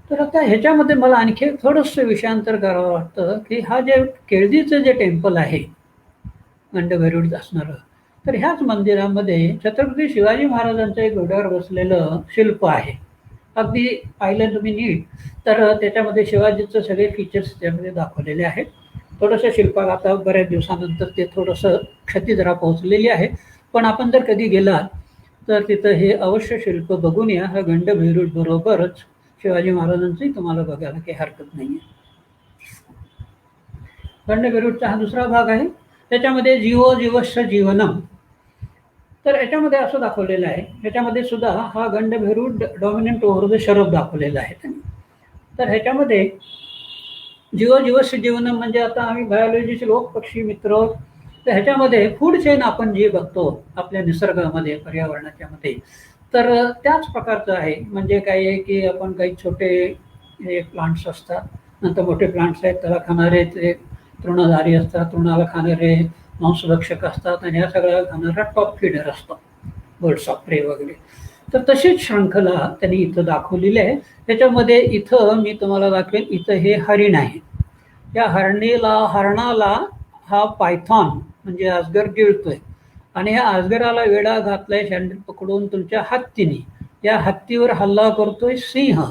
तर आता ह्याच्यामध्ये मला आणखी थोडंसं विषयांतर करावं वाटतं की हा जे केळदीचं जे टेम्पल आहे गंडभैरूड असणारं, तर ह्याच मंदिरामध्ये छत्रपती शिवाजी महाराजांचं एक घोड्यावर बसलेलं शिल्प आहे. अगदी पाहिलं तुम्ही नीट तर त्याच्यामध्ये शिवाजीचं सगळे फीचर्स त्यामध्ये दाखवलेले आहेत. थोडंसं शिल्पात आता बऱ्याच दिवसानंतर ते थोडंसं क्षती जरा पोहोचलेली आहे. पण आपण जर कधी गेलात तर तिथं हे अवश्य शिल्प बघून या. हा गंडभैरूड बरोबरच शिवाजी महाराजांचंही तुम्हाला बघायला काही हरकत नाही आहे. गंडभैरूडचा हा दुसरा भाग आहे. त्याच्यामध्ये जीवो जीवस्य जीवनम. तर याच्यामध्ये असं दाखवलेलं आहे, याच्यामध्ये सुद्धा हा गंडभैरूड डॉमिनंट ओव्हर द शरभ दाखवलेला आहे त्यांनी. तर ह्याच्यामध्ये जीवो जीवस्य जीवनम म्हणजे आता आम्ही बायोलॉजीचे लोक, पक्षी मित्र, तर ह्याच्यामध्ये फूड चेन आपण जी बघतो आपल्या निसर्गामध्ये, पर्यावरणाच्या मध्ये, तर त्याच प्रकारचं आहे. म्हणजे काय आहे की आपण काही छोटे हे प्लांट्स असतात, नंतर मोठे प्लांट्स आहेत, त्याला खाणारे ते तृणधारी असतात, तृणाला खाणारे मांसभक्षक असतात, आणि ह्या सगळ्या खाणारा टॉप फीडर असतो, बर्ड्स ऑफ प्रे वगैरे. तर तशीच शृंखला त्यांनी इथं दाखवलेली आहे. त्याच्यामध्ये इथं मी तुम्हाला दाखवेन, इथं हे हरिण आहे. या हरणाला हा पायथॉन म्हणजे अजगर गिळतोय, आणि या अजगराला वेढा घातलाय शँडल पकडून तुमच्या हत्तीने. या हत्तीवर हल्ला करतोय सिंह,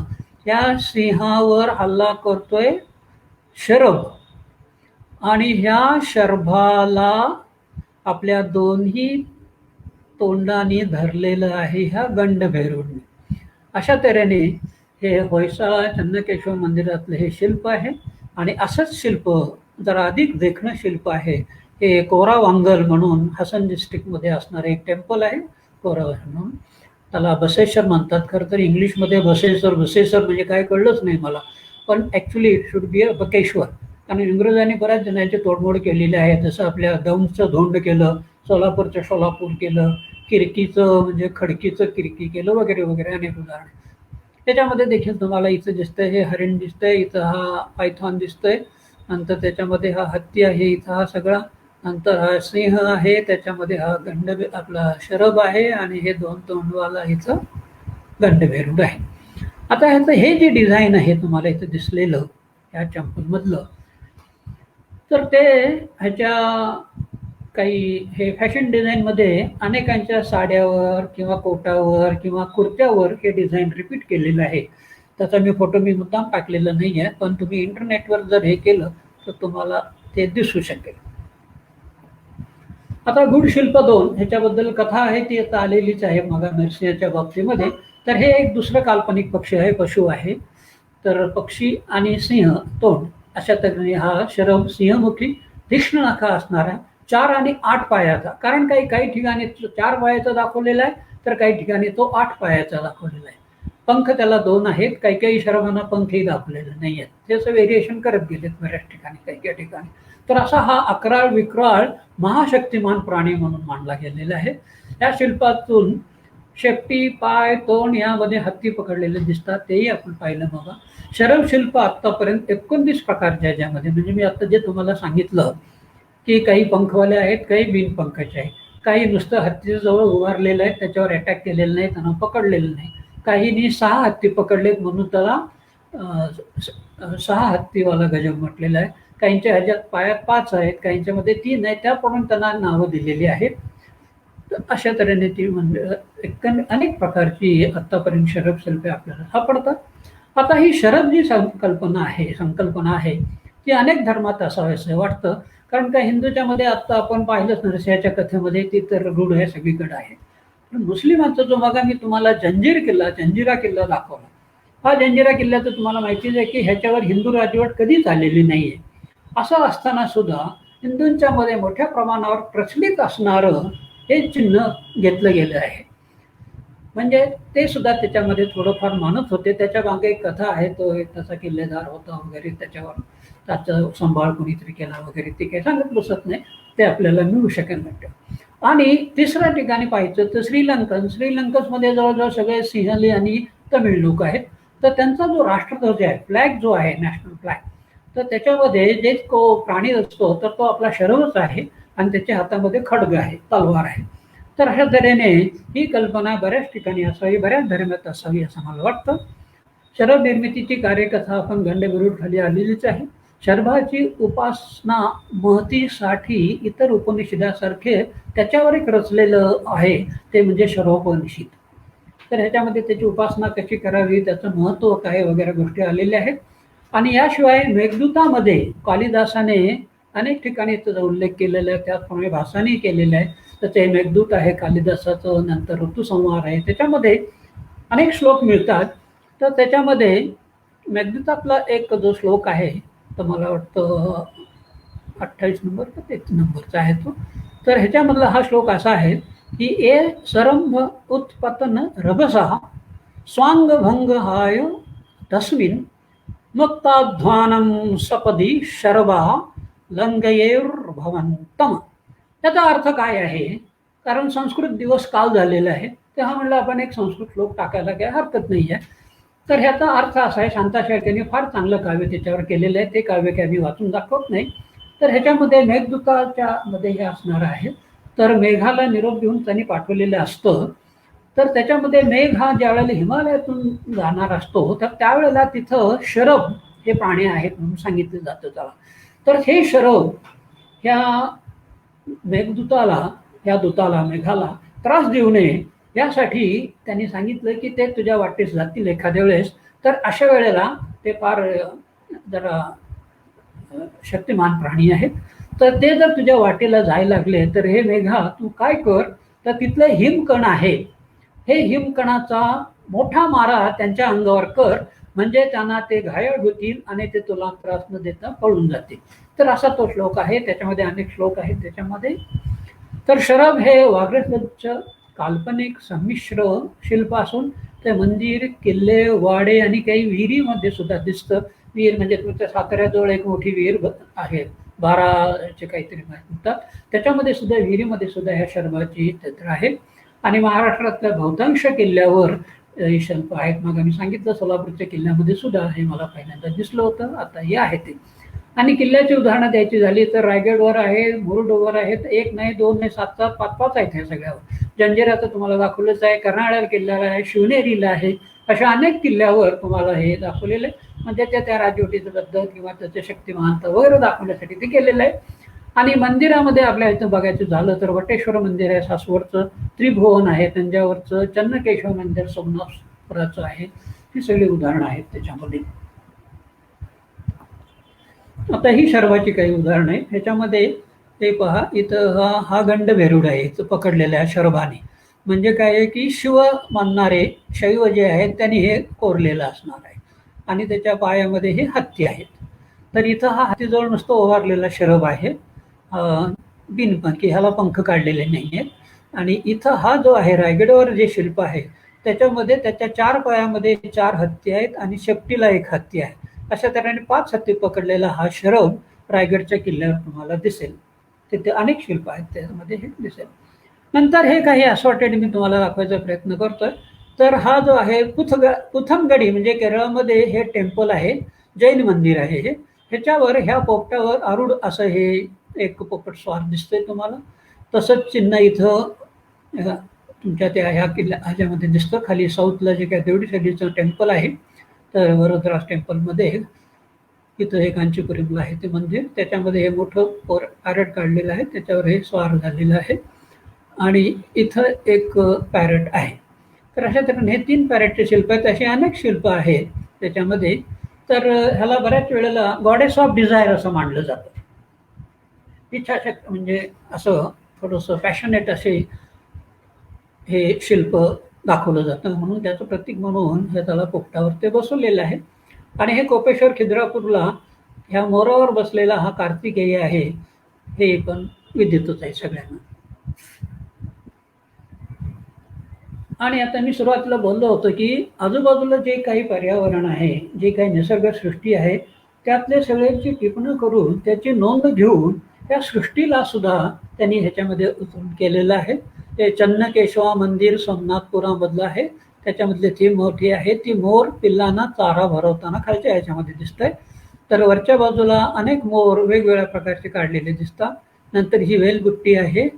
या सिंहावर हल्ला करतोय शरभ, आणि ह्या शरभाला आपल्या दोन्ही तोंडाने धरलेलं आहे ह्या गंडभैरवने. अशा तऱ्हेने हे होयसाळा चन्नकेशव मंदिरातलं हे शिल्प आहे. आणि असंच शिल्प जरा अधिक देखणं शिल्प आहे हे कोरावांगल म्हणून हसन डिस्ट्रिक्टमध्ये असणारं एक टेम्पल आहे. कोरावांगल म्हणून त्याला बसेश्वर म्हणतात. खरं तर इंग्लिशमध्ये बसेश्वर म्हणजे काय कळलंच नाही मला, पण actually it should be a Bakeshwar. कारण इंग्रजांनी बऱ्याच जणांची तोडमोड केलेली आहे. जसं आपल्या दौंडचं धोंड केलं, सोलापूरचं सोलापूर केलं, किरकीचं म्हणजे खडकीचं किरकी केलं, वगैरे वगैरे अनेक उदाहरण. त्याच्यामध्ये देखील तुम्हाला इथं दिसतंय हे हरिण दिसतंय, इथं हा पायथॉन दिसतोय, नंतर त्याच्यामध्ये हा हत्ती आहे, इथं हा सगळा, नंतर हा सिंह आहे, त्याच्यामध्ये हा आपला शरभ आहे, आणि हे दोन तोंडवाला इथं गंडभैरव आहे. आता ह्याचं हे जे डिझाईन आहे तुम्हाला इथं दिसलेलं या टेम्पलमधलं, तर ते ह्याच्या काही हे फॅशन डिझाईनमध्ये अनेकांच्या साड्यावर किंवा कोटावर किंवा कुर्त्यावर हे डिझाईन रिपीट केलेलं आहे. त्याचा मी मुद्दाम टाकलेला नाही आहे, पण तुम्ही इंटरनेटवर जर हे केलं तर तुम्हाला ते दिसू शकेल. आता गुढशिल्प 2 ह्याच्याबद्दल कथा आहे, ती आता आलेलीच आहे मग नरसिंहाच्या बाबतीमध्ये. तर हे एक दुसरं काल्पनिक पक्षी आहे, पशु आहे. तर पक्षी आणि सिंह तोंड अशा तऱ्हेने हा शरभ सिंहमुखी तीक्ष्ण नखा असणारा 4 आणि 8 पायाचा. कारण काही ठिकाणी 4 पायाचा दाखवलेला आहे, तर काही ठिकाणी तो 8 पायाचा दाखवलेला आहे. पंख त्याला 2 आहेत, काही शरभांना पंखही दाखवलेले नाही आहेत. ते असं व्हेरिएशन करत गेलेत बऱ्याच ठिकाणी, काही ठिकाणी. तर असा हा अकराळ विक्राळ महाशक्तिमान प्राणी म्हणून मानला गेलेला आहे. या शिल्पातून शेपटी, पाय, तोंड यामध्ये हत्ती पकडलेले दिसतात, तेही आपण पाहिलं. बघा, शरभ शिल्प आतापर्यंत 19 प्रकारचे, ज्यामध्ये म्हणजे मी आता जे तुम्हाला सांगितलं की काही पंखवाले आहेत, काही बिनपंखाचे आहेत, काही नुसतं हत्तीच्या जवळ उभारलेलं आहे, त्याच्यावर अटॅक केलेलं नाही, त्यांना पकडलेलं नाही. काहींनी 6 हत्ती पकडलेत म्हणून त्याला 6 हत्तीवाला गजब म्हटलेला आहे. काहींच्या ह्याच्यात पायात 5 आहेत, काहींच्यामध्ये 3 आहेत, त्याप्रमाणे त्यांना नावं दिलेली आहेत. तर अशा तऱ्हेने ती म्हणजे अनेक प्रकारची आत्तापर्यंत शरभ शिल्पे आपल्याला सापडतात. आता ही शरभ जी संकल्पना आहे ती अनेक धर्मात असावी असं वाटतं. कारण का हिंदूच्या मध्ये आत्ता आपण पाहिलंच नरसिंहाच्या कथेमध्ये ती तर रूढ आहे, सगळीकडे आहे. पण मुस्लिमांचा जो बघा मी तुम्हाला जंजिरा किल्ला दाखवला, हा जंजिरा किल्ला तर तुम्हाला माहितीच आहे की ह्याच्यावर हिंदू राजवट कधीच आलेली नाहीये. असं असताना सुद्धा हिंदूंच्या मध्ये मोठ्या प्रमाणावर प्रचलित असणारं हे चिन्ह घेतलं गेलं आहे. म्हणजे ते सुद्धा त्याच्यामध्ये थोडंफार मानत होते. त्याच्या मागे एक कथा आहे, तो एक तसा किल्लेदार होता वगैरे, त्याच्यावर त्याचा सांभाळ कोणीतरी केला वगैरे, ते काही सांगत बसत नाही, ते आपल्याला मिळू शकेल वाटतं. आणि तिसऱ्या ठिकाणी पाहायचं तर श्रीलंकसमध्ये जवळजवळ सगळे सिंहली आणि तमिळ लोक आहेत. तर त्यांचा जो राष्ट्रध्वज आहे, फ्लॅग जो आहे, नॅशनल फ्लॅग, तर त्याच्यामध्ये जे प्राणी असतो तर तो आपला शरभच आहे, आणि त्याच्या हातामध्ये खड्ग आहे, तलवार आहे. तर अशा तऱ्हेने ही कल्पना बऱ्याच ठिकाणी असावी, बऱ्याच धर्मात असावी असं मला वाटतं. शरभ निर्मितीची कार्यकथा आपण गंडभैरव खाली आलेलीच आहे. शरभाची उपासना महतीसाठी इतर उपनिषदासारखे त्याच्यावर एक रचलेलं आहे, ते म्हणजे शरभोपनिषद. तर ह्याच्यामध्ये त्याची उपासना कशी करावी, त्याचं महत्त्व काय वगैरे गोष्टी आलेल्या आहेत. आणि याशिवाय मेघदूतामध्ये कालिदासाने अनेक ठिकाणी त्याचा उल्लेख केलेला आहे, त्याचप्रमाणे भासाने केलेला आहे. तर ते मेघदूत आहे कालिदासाचं, नंतर ऋतुसंहार आहे, त्याच्यामध्ये अनेक श्लोक मिळतात. तर त्याच्यामध्ये मेघदूतातला एक जो श्लोक आहे, तर मला वाटतं 28 नंबर का 33 नंबरचा आहे तो. तर ह्याच्यामधला हा श्लोक असा आहे की ए सरंभ उत्पतन रभसा स्वांगभंग हाय तस्मिन मुक्ताध्वानं सपदी शरभा लंगयेर्भवंतम. त्याचा अर्थ काय आहे, कारण संस्कृत दिवस काल झालेला आहे, तेव्हा म्हणलं आपण एक संस्कृत श्लोक टाकायला काही हरकत नाही आहे. तर ह्याचा अर्थ असा आहे, शांताचार्यांनी फार चांगलं काव्य त्याच्यावर केलेलं आहे, ते काव्य काही मी वाचून दाखवत नाही. तर ह्याच्यामध्ये मेघदूताच्या मध्ये हे असणार आहे. तर मेघाला निरोप देऊन त्यांनी पाठवलेलं असतं. तर त्याच्यामध्ये मेघ हा ज्यावेळेला हिमालयातून जाणार असतो, तर त्यावेळेला तिथं शरभ हे प्राणी आहेत म्हणून सांगितलं जातं त्याला. तर हे शरभ ह्या मेघदूताला, ह्या दूताला, मेघाला त्रास देऊ नये यासाठी त्यांनी सांगितलं की ते तुझ्या वाटेस जातील एखाद्या वेळेस, तर अशा वेळेला ते फार जरा शक्तिमान प्राणी आहेत. तर ते जर तुझ्या वाटेला जायला लागले तर हे मेघा तू काय कर, तर तिथले हिमकण आहे, हे हिमकणाचा मोठा मारा त्यांच्या अंगावर कर, म्हणजे त्यांना ते घायल होतील आणि ते तुला त्रास न देता पळून जातील. तर असा तो श्लोक आहे. त्याच्यामध्ये अनेक श्लोक आहेत त्याच्यामध्ये. तर शरभ हे वाग्रजचं काल्पनिक संमिश्र शिल्प असून ते मंदिर, किल्ले, वाडे आणि काही विहिरीमध्ये सुद्धा दिसतं. विहीर म्हणजे तुमच्या साताऱ्याजवळ एक मोठी विहीर आहे, 12चे काहीतरी म्हणतात, त्याच्यामध्ये सुद्धा, विहिरीमध्ये सुद्धा ह्या शरभाची चित्र आहे. आणि महाराष्ट्रातल्या बहुतांश किल्ल्यावर हे शिल्प आहेत. मग आम्ही सांगितलं सोलापूरच्या किल्ल्यामध्ये सुद्धा हे मला पहिल्यांदा दिसलं होतं, आता हे आहे ते. आणि किल्ल्याची उदाहरणं द्यायची झाली तर रायगडवर आहे, मुरुडवर आहेत, 1 नाही 2 नाही 7 7 5 5 आहेत ह्या सगळ्यावर. जंजिराचं तुम्हाला दाखवलंच आहे, कर्नाळ्याला किल्ल्याला आहे, शिवनेरीला आहे, अशा अनेक किल्ल्यावर तुम्हाला हे दाखवलेलं आहे. म्हणजे त्या राजवटीचं पद्धत किंवा त्याचे शक्तिमानता वगैरे दाखवण्यासाठी ते केलेलं आहे. आणि मंदिरामध्ये आपल्या इथं बघायचं झालं तर वटेश्वर मंदिर आहे सासवडचं, त्रिभुवन आहे तंजावरचं, चन्नकेशव मंदिर सोमनाथपुराचं आहे. ही सगळी उदाहरणं आहेत त्याच्यामध्ये. आता ही शर्वाची काही उदाहरणं आहेत. ह्याच्यामध्ये ते पहा, इथं हा गंड भेरुड आहे, इथं पकडलेला आहे शर्भाने. म्हणजे काय आहे की शिव मानणारे शैव जे आहेत त्यांनी हे कोरलेलं असणार आहे. आणि त्याच्या पायामध्ये हे हत्ती आहेत. तर इथं हा हत्तीजवळ नुसतं ओवारलेला शरभ आहे, बिनपंखी, ह्याला पंख काढलेले नाही आहेत. आणि इथं हा जो आहे रायगडावर जे शिल्प आहे त्याच्यामध्ये त्याच्या 4 पायामध्ये 4 हत्ती आहेत आणि शेपटीला 1 हत्ती आहे. अशा तऱ्हेने 5 हत्ती पकडलेला हा शरभ रायगडच्या किल्ल्यावर तुम्हाला दिसेल. तिथे अनेक शिल्प आहेत, त्यामध्ये हे दिसेल. नंतर हे काही असॉर्टेड मी तुम्हाला दाखवायचा प्रयत्न करतोय. तर हा जो आहे पुथमगडी म्हणजे केरळमध्ये हे टेम्पल आहे, जैन मंदिर आहे हे. ह्याच्यावर ह्या पोपटावर आरूढ असं हे एक पोपट स्वार दिसतंय तुम्हाला. तसंच चिन्ह इथं तुमच्या त्या ह्या किल्ल्या ह्याच्यामध्ये दिसतं. खाली साऊथला जे काय देवडीचं टेम्पल आहे, तर वरोदराज टेम्पलमध्ये इथं हे कांचीपुरमला आहे ते मंदिर. त्याच्यामध्ये हे मोठं पॅरट काढलेलं आहे, त्याच्यावर हे स्वार झालेलं आहे. आणि इथं एक पॅरट आहे. तर अशा तऱ्हेने हे 3 पॅरटचे शिल्प आहेत. असे अनेक शिल्प आहेत त्याच्यामध्ये. तर ह्याला बऱ्याच वेळेला गॉडेस ऑफ डिझायर असं मानलं जातं. इच्छाशक्ती म्हणजे असं थोडंसं पॅशनेट असे हे शिल्प दाखवलं जातं, म्हणून त्याचं प्रतीक म्हणून हे त्याला पोपटावर ते बसवलेलं आहे. आणि हे कोपेश्वर खिद्रापूरला ह्या मोरावर बसलेला हा कार्तिकेय आहे, हे पण विदितच आहे सगळ्यांना. आणि आता मी सुरुवातीला बोललो होतो की आजूबाजूला जे काही पर्यावरण आहे, जे काही निसर्गसृष्टी आहे, त्यातले सगळ्यांची टिपणं करून त्याची नोंद घेऊन त्या सृष्टीला सुद्धा त्यांनी ह्याच्यामध्ये उतरून केलेलं आहे. ते चन्नकेशवा मंदिर सोमनाथपुरामधलं आहे. त्याच्यामधली थीम मोठी आहे, ती मोर पिल्लांना चारा भरवताना खालच्या ह्याच्यामध्ये दिसत आहे. तर वरच्या बाजूला अनेक मोर वेगवेगळ्या प्रकारचे काढलेले दिसतात. नंतर ही वेलबुट्टी आहे.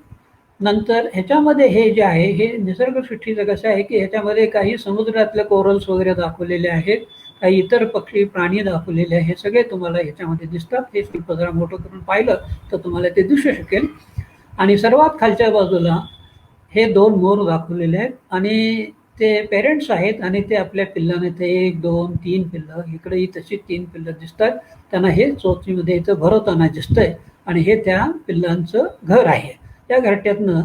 नंतर ह्याच्यामध्ये हे जे आहे हे निसर्गसृष्टीचं कसं आहे की ह्याच्यामध्ये काही समुद्रातले कोरल्स वगैरे दाखवलेले आहेत, काही इतर पक्षी प्राणी दाखवलेले आहे, हे सगळे तुम्हाला ह्याच्यामध्ये दिसतात. हे शिल्प जरा मोठं करून पाहिलं तर तुम्हाला ते दिसू शकेल. आणि सर्वात खालच्या बाजूला हे 2 मोर दाखवलेले आहेत आणि ते पेरेंट्स आहेत आणि ते आपल्या पिल्लांना ते 1 2 3 पिल्लं, इकडेही तशी 3 पिल्लं दिसतात. त्यांना हे चोचीमध्ये इथं भरवताना दिसतंय आणि हे त्या पिल्लांचं घर आहे. त्या घरट्यातनं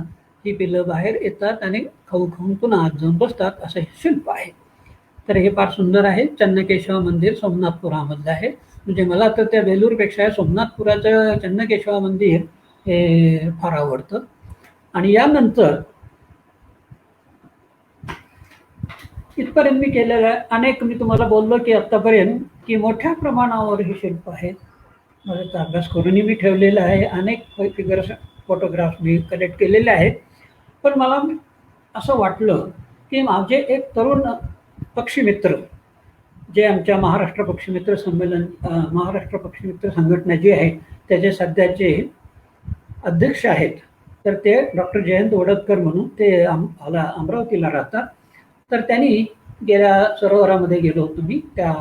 ही पिल्लं बाहेर येतात आणि खाऊ खाऊन पुन्हा आत जाऊन बसतात, असं हे शिल्प आहे. तर हे फार सुंदर आहे. चन्नकेशव मंदिर सोमनाथपुरामधलं आहे. म्हणजे मला तर त्या वेलूरपेक्षा सोमनाथपुराचं चन्नकेशव मंदिर हे फार आवडतं. आणि यानंतर इथपर्यंत मी केलेलं आहे. अनेक मी तुम्हाला बोललो की आत्तापर्यंत की मोठ्या प्रमाणावर हे शिल्प आहे. माझा अभ्यास करूनही मी ठेवलेला आहे. अनेक फिगर्स फोटोग्राफ्स मी कलेक्ट केलेले आहेत. पण मला असं वाटलं की माझे एक तरुण पक्षी मित्र जे आमच्या महाराष्ट्र पक्षी मित्र संमेलन महाराष्ट्र पक्षी मित्र संघटना जी आहे त्याचे सध्याचे अध्यक्ष आहेत, तर ते डॉक्टर जयंत वडदकर म्हणून ते अमरावतीला राहतात. तर त्यांनी गेल्या सरोवरामध्ये गेलो होतो मी त्या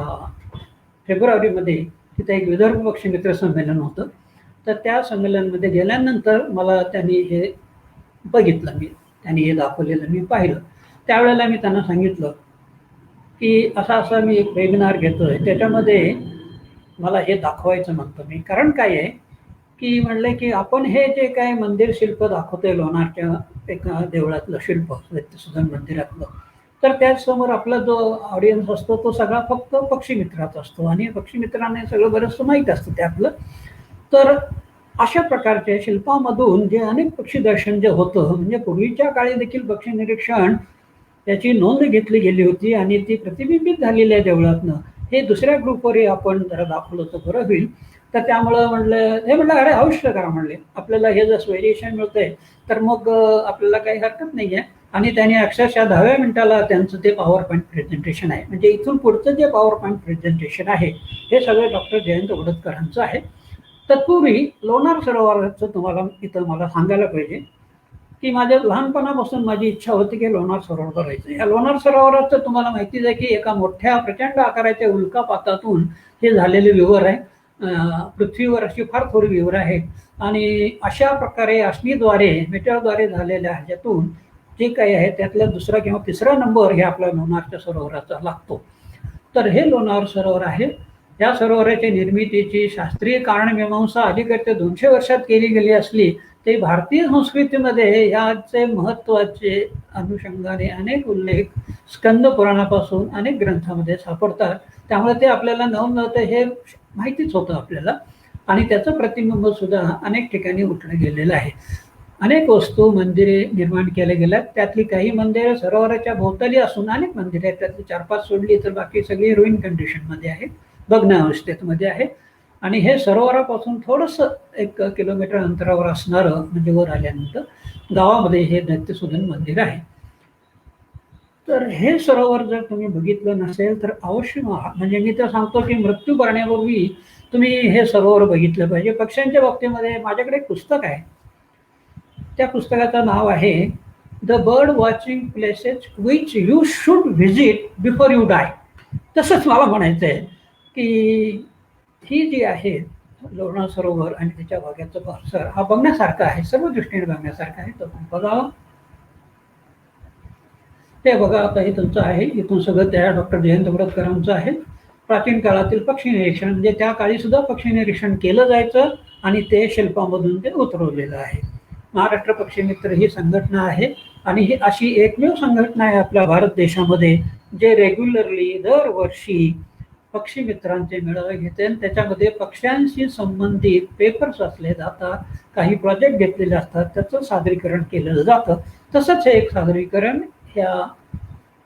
फेब्रुवारीमध्ये. तिथे एक विदर्भ पक्षी मित्र संमेलन होतं. तर त्या संमेलनामध्ये गेल्यानंतर मला त्यांनी हे बघितलं, त्यांनी हे दाखवलेलं मी पाहिलं. त्यावेळेला मी त्यांना सांगितलं की असा मी एक वेबिनार घेतोय, त्याच्यामध्ये मला हे दाखवायचं म्हणतो मी. कारण काय आहे की म्हणलं की आपण हे जे काय मंदिर शिल्प दाखवतोय लोणारच्या एका देवळातलं शिल्प सत्यशोधन मंदिरातलं, तर त्याचसमोर आपला जो ऑडियन्स असतो तो सगळा फक्त पक्षी मित्राचा असतो आणि पक्षी मित्रांना सगळं बरंचसं माहीत असतं त्यातलं. तर अशा प्रकारच्या शिल्पामधून जे अनेक पक्षी दर्शन जे होतं, म्हणजे पूर्वीच्या काळी देखील पक्षी निरीक्षण त्याची नोंद घेतली गेली होती आणि ती प्रतिबिंबित झालेल्या देवळातनं हे दुसऱ्या ग्रुपवरही आपण जरा दाखवलं तर बरं होईल. तर त्यामुळं म्हणलं अरे अवश्य करा म्हणले, आपल्याला हे जसं व्हेरिएशन मिळतंय तर मग आपल्याला काही हरकत नाही आहे. आणि त्याने अक्षरशः 10व्या मिनिटाला त्यांचं ते पॉवर पॉईंट प्रेझेंटेशन आहे, म्हणजे इथून पुढचं जे पॉवर पॉईंट प्रेझेंटेशन आहे हे सगळं डॉक्टर जयंत वडदकरांचं आहे. तत्पूर्वी लोणार सरोवराचं तुम्हाला इथं मला सांगायला पाहिजे की माझ्या लहानपणापासून माझी इच्छा होती की लोणार सरोवर करायचं. या लोणार सरोवराचं तुम्हाला माहितीच आहे की एका मोठ्या प्रचंड आकाराच्या उल्कापातातून हे झालेले विवर आहे. पृथ्वीवर अशी फार थोडी विवर आहे आणि अशा प्रकारे अश्मीद्वारे मीटरद्वारे झालेल्या ह्याच्यातून जे काही आहे त्यातला दुसरा किंवा तिसरा नंबर हे आपल्या लोणारच्या सरोवराचा लागतो. तर हे लोणार सरोवर आहे. या सरोवराच्या निर्मितीची शास्त्रीय कारणमीमांसा अलीकडच्या 200 वर्षात केली गेली असली ते भारतीय संस्कृतीमध्ये याचे महत्त्वाचे अनुषंगाने अनेक उल्लेख स्कंद पुराणापासून अनेक ग्रंथामध्ये सापडतात. त्यामुळे ते आपल्याला नवनवतं हे माहितीच होतं आपल्याला आणि त्याचं प्रतिबिंब सुद्धा अनेक ठिकाणी उठलं गेलेलं आहे. अनेक वस्तू मंदिरे निर्माण केल्या गेल्यात. त्यातली काही मंदिरं सरोवराच्या भोवताली असून अनेक मंदिरे आहेत, त्यातली 4-5 सोडली तर बाकी सगळी रुईन कंडिशनमध्ये आहेत, भग्न अवस्थेमध्ये आहे. आणि हे सरोवरापासून थोडंसं 1 किलोमीटर अंतरावर असणारं म्हणजे वर आल्यानंतर गावामध्ये हे दैत्यशोधन मंदिर आहे. तर हे सरोवर जर तुम्ही बघितलं नसेल तर अवश्य म्हणजे मी तर सांगतो की मृत्यू करण्यापूर्वी तुम्ही हे सरोवर बघितलं पाहिजे. पक्ष्यांच्या बाबतीमध्ये माझ्याकडे एक पुस्तक आहे. त्या पुस्तकाचं नाव आहे the bird watching places which you should visit before you die. तसंच मला म्हणायचं आहे की ही जी आहे लोणार सरोवर आणि त्याच्या भागाचा परिसर हा बघण्यासारखा आहे, सर्व दृष्टीने बघण्यासारखा आहे. तो बघावा. ते बघा आता हे तुमचं आहे, इथून सगळं त्या डॉक्टर जयंत वडदकरांचं आहे. प्राचीन काळातील पक्षी निरीक्षण म्हणजे त्या काळी सुद्धा पक्षी निरीक्षण केलं जायचं आणि ते शिल्पामधून ते उतरवलेलं आहे. महाराष्ट्र पक्षी मित्र ही संघटना आहे आणि ही अशी एकमेव संघटना आहे आपल्या भारत देशामध्ये जे रेग्युलरली दरवर्षी पक्षी मित्रांचे मेळावे घेते आणि त्याच्यामध्ये पक्ष्यांशी संबंधित पेपर्स वाचले जातात, काही प्रोजेक्ट घेतलेले असतात, त्याचं सादरीकरण केलं जातं. तसंच हे एक सादरीकरण ह्या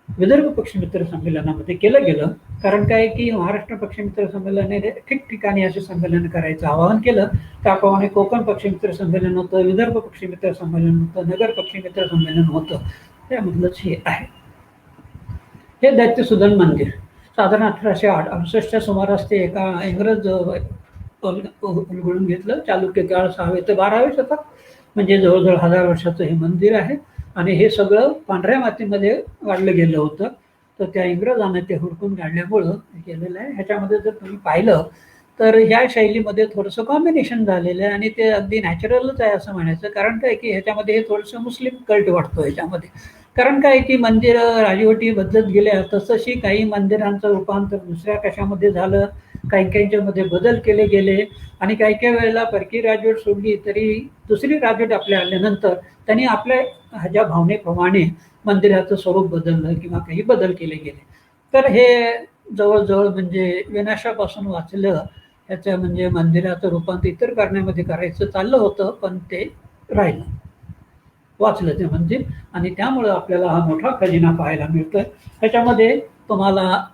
विदर्भ पक्षी मित्र संमेलनामध्ये केलं गेलं. कारण काय की महाराष्ट्र पक्षी मित्र संमेलनाने ठिकठिकाणी असे संमेलन करायचं आवाहन केलं. त्याप्रमाणे कोकण पक्षी मित्र संमेलन होतं, विदर्भ पक्षी मित्र संमेलन होतं, नगर पक्षी मित्र संमेलन होतं. त्यामधलंच हे आहे. हे दैत्यशोधन मंदिर साधारण 1868च्या सुमारास ते एका इंग्रज उलगडून घेतलं. चालुक्य काळ 6वे ते 12वे शतक म्हणजे जवळजवळ 1000 वर्षाचं हे मंदिर आहे. आणि हे सगळं पांढऱ्या मातीमध्ये काढलं गेलं होतं. तर त्या इंग्रजांना ते हुडकून काढल्यामुळं केलेलं आहे. ह्याच्यामध्ये जर तुम्ही पाहिलं तर ह्या शैलीमध्ये थोडंसं कॉम्बिनेशन झालेलं आहे आणि ते अगदी नॅचरलच आहे असं म्हणायचं. कारण काय की ह्याच्यामध्ये हे थोडंसं मुस्लिम कल्ट वाटतो ह्याच्यामध्ये. कारण काय की मंदिरं राजवटी बदलत गेल्या तसंशी काही मंदिरांचं रूपांतर दुसऱ्या कशामध्ये झालं, काहींच्यामध्ये बदल केले गेले आणि काही वेळेला परकी राजवट सोडली तरी दुसरी राजवट आपल्या आल्यानंतर त्यांनी आपल्या ह्याच्या भावनेप्रमाणे मंदिराचं स्वरूप बदललं किंवा काही बदल केले गेले. तर हे जवळजवळ म्हणजे विनाशापासून वाचलं. ह्याचं म्हणजे मंदिराचं रूपांतर इतर करण्यामध्ये करायचं चाललं होतं पण ते राहिलं, वाचलं ते मंदिर. आणि त्यामुळं आपल्याला हा मोठा खजिना पाहायला मिळतोय. ह्याच्यामध्ये तुम्हाला